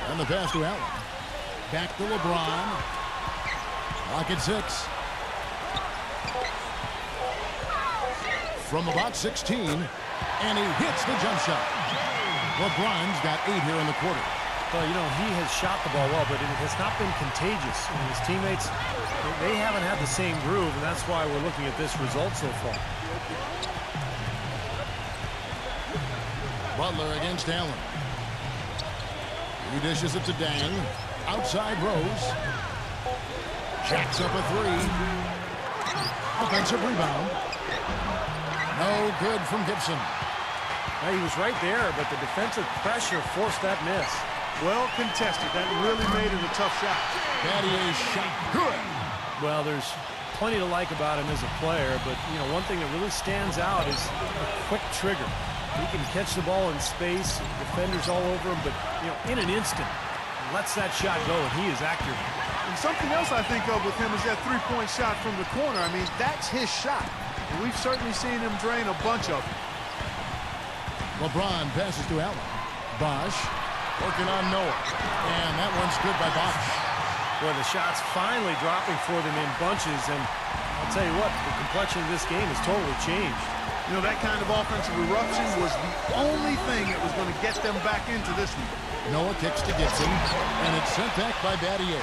B: And the pass to Allen. Back to LeBron. Clock at 6. From about 16. And he hits the jump shot. LeBron's got 8 here in the quarter.
D: Well, you know, he has shot the ball well, but it has not been contagious. I mean, his teammates, they haven't had the same groove, and that's why we're looking at this result so far.
B: Butler against Allen. He dishes it to Dang. Outside Rose. Jacks up a 3. Offensive rebound. No good from Gibson.
D: Now, he was right there, but the defensive pressure forced that miss.
C: Well contested. That really made it a tough shot.
B: Battier's shot good.
D: Well, there's plenty to like about him as a player, but, you know, one thing that really stands out is a quick trigger. He can catch the ball in space, defenders all over him, but, you know, in an instant, lets that shot go, and he is accurate.
C: And something else I think of with him is that three-point shot from the corner. I mean, that's his shot. And we've certainly seen him drain a bunch of them.
B: LeBron passes to Allen. Bosch working on Noah. And that one's good by Bosch.
D: Boy, the shots finally dropping for them in bunches, and I'll tell you what, the complexion of this game has totally changed.
C: You know, that kind of offensive eruption was the only thing that was going to get them back into this one.
B: Noah kicks to Gibson, and it's sent back by Battier.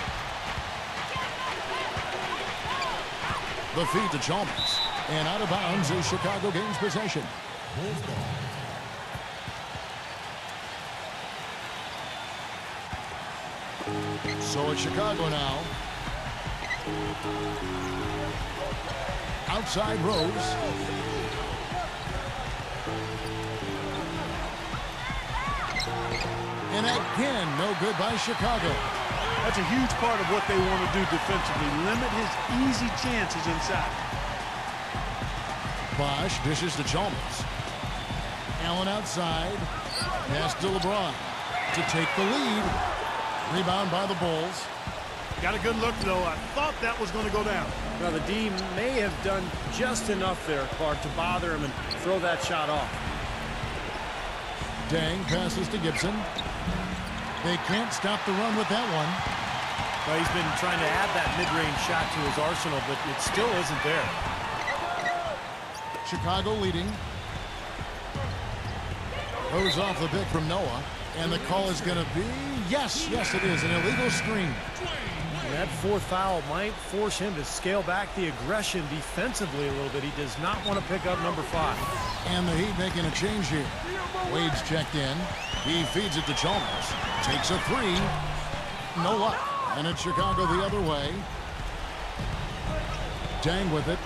B: The feed to Chalmers. And out of bounds as Chicago gains possession. So it's Chicago now. Outside Rose. And again, no good by Chicago.
C: That's a huge part of what they want to do defensively. Limit his easy chances inside.
B: Bosch dishes to Chalmers. Allen outside. Pass to LeBron to take the lead. Rebound by the Bulls.
C: Got a good look, though. I thought that was going to go down.
D: Now, the D may have done just enough there, Clark, to bother him and throw that shot off.
B: Dang passes to Gibson. They can't stop the run with that one.
D: Well, he's been trying to add that mid-range shot to his arsenal, but it still isn't there.
B: Chicago leading. Goes off the pick from Noah. And the call is going to be, yes, it is, an illegal screen.
D: And that fourth foul might force him to scale back the aggression defensively a little bit. He does not want to pick up number 5.
B: And the Heat making a change here. Wade's checked in. He feeds it to Chalmers. Takes a 3. No luck. And it's Chicago the other way. Dang with it.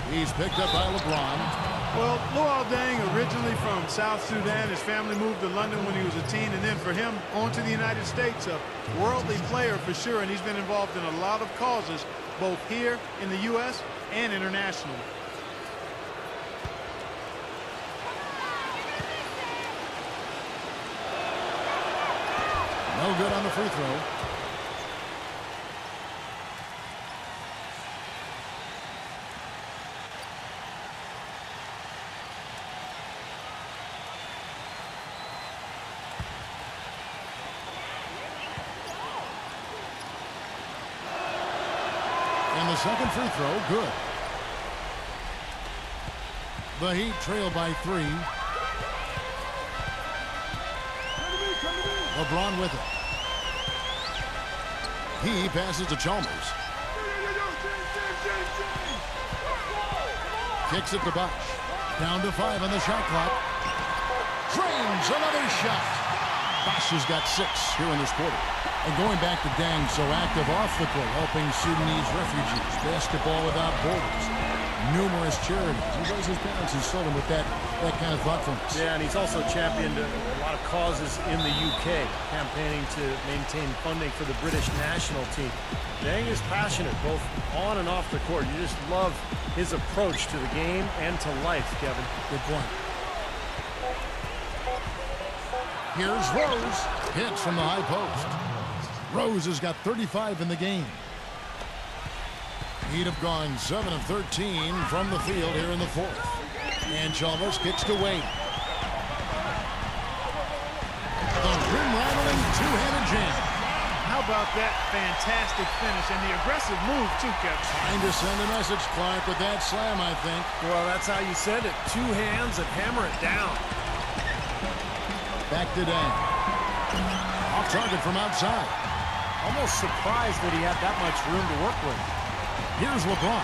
B: He's picked up by LeBron.
C: Well, Luol Deng, originally from South Sudan. His family moved to London when he was a teen, and then for him, on to the United States. A worldly player for sure, and he's been involved in a lot of causes, both here in the U.S. and internationally.
B: No good on the free throw. And the second free throw, good. The Heat trail by 3. LeBron with it. He passes to Chalmers. Kicks it to Bosh. Down to 5 on the shot clock. Drains another shot. Bosh has got 6 here in this quarter. And going back to Deng, so active off the court, helping Sudanese refugees, basketball without borders, numerous charities. He was his parents instilled him with that kind of thoughtfulness.
D: Yeah, and he's also championed a lot of causes in the UK, campaigning to maintain funding for the British national team. Deng is passionate, both on and off the court. You just love his approach to the game and to life, Kevin.
B: Good point. Here's Rose. Hits from the high post. Rose has got 35 in the game. He'd have gone 7 of 13 from the field here in the 4th. And Chalmers kicks to Wade. The rim-rattling two-handed jam.
C: How about that fantastic finish and the aggressive move, too, Kevin?
B: Trying to send a message, Clark, with that slam, I think.
D: Well, that's how you said it. 2 hands and hammer it down.
B: Back to Deng. Off target from outside.
D: Almost surprised that he had that much room to work with.
B: Here's LeBron.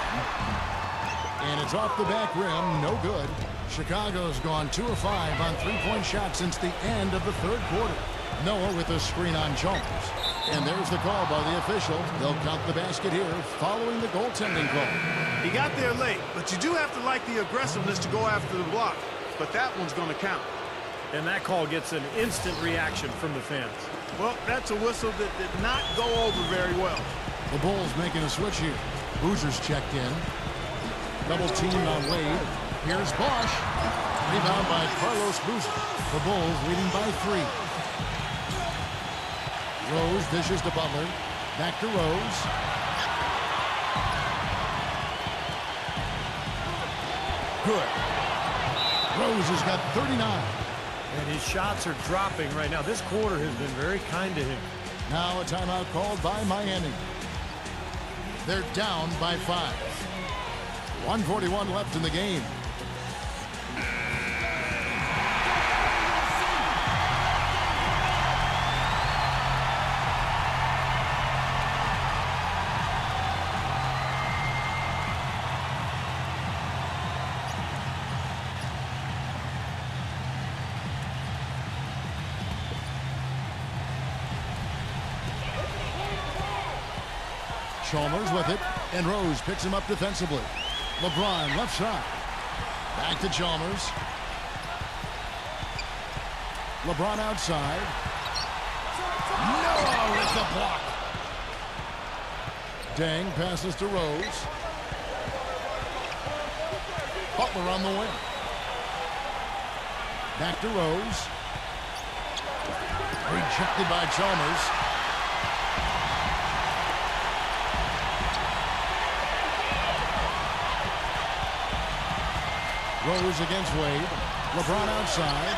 B: And it's off the back rim. No good. Chicago's gone 2 of 5 on three-point shots since the end of the 3rd quarter. Noah with a screen on Chalmers. And there's the call by the official. They'll count the basket here following the goaltending call.
C: He got there late, but you do have to like the aggressiveness to go after the block. But that one's going to count.
D: And that call gets an instant reaction from the fans.
C: Well, that's a whistle that did not go over very well.
B: The Bulls making a switch here. Boozer's checked in. Double team on Wade. Here's Bosh. Rebound by Carlos Boozer. The Bulls leading by 3. Rose dishes to Butler. Back to Rose. Good. Rose has got 39.
D: And his shots are dropping right now. This quarter has been very kind to him.
B: Now a timeout called by Miami. They're down by 5. 1:41 left in the game. Chalmers with it, and Rose picks him up defensively. LeBron left side. Back to Chalmers. LeBron outside. Noah with the block. Deng passes to Rose. Butler on the wing. Back to Rose. Rejected by Chalmers. Rose against Wade. LeBron outside.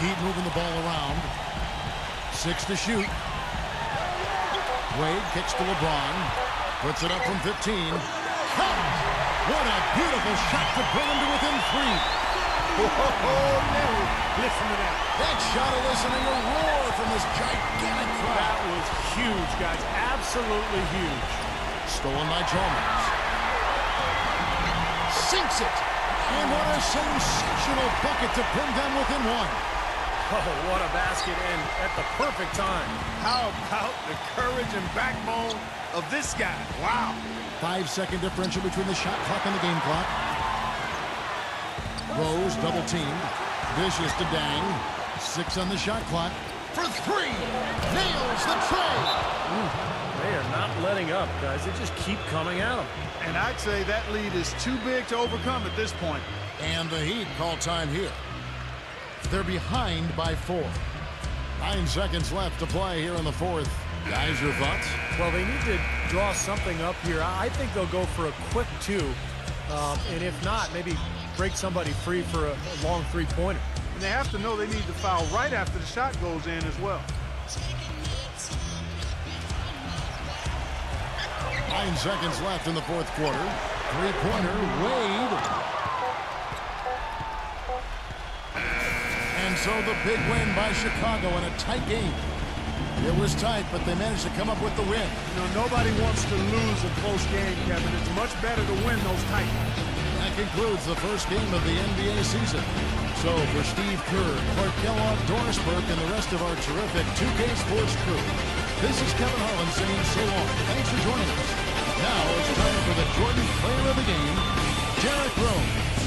B: Heat moving the ball around. 6 to shoot. Wade kicks to LeBron. Puts it up from 15. Count! What a beautiful shot to bring him to within 3.
C: Listen to that.
B: That shot eliciting a roar from this gigantic crowd.
D: That was huge, guys. Absolutely huge.
B: Stolen by Chalmers. Sinks it. And what a sensational bucket to bring them within 1.
D: Oh, what a basket, and at the perfect time.
C: How about the courage and backbone of this guy? Wow.
B: 5-second differential between the shot clock and the game clock. Rose double teamed. Dishes to Deng. 6 on the shot clock. For 3. Nails the tray.
D: They are not letting up, guys. They just keep coming at them.
C: And I'd say that lead is too big to overcome at this point.
B: And the Heat call time here. They're behind by 4. 9 seconds left to play here in the 4th. Guys, your thoughts?
D: Well, they need to draw something up here. I think they'll go for a quick 2. And if not, maybe break somebody free for a long 3-pointer.
C: And they have to know they need to foul right after the shot goes in as well.
B: 9 seconds left in the 4th quarter. 3-pointer, Wade. And so the big win by Chicago in a tight game. It was tight, but they managed to come up with the win.
C: You know, nobody wants to lose a close game, Kevin. It's much better to win those tight ones.
B: That concludes the first game of the NBA season. So for Steve Kerr, Clark Kellogg, Doris Burke, and the rest of our terrific 2K Sports crew, this is Kevin Harlan saying so long. Thanks for joining us. Now it's time for the Jordan Player of the Game, Derrick Rose.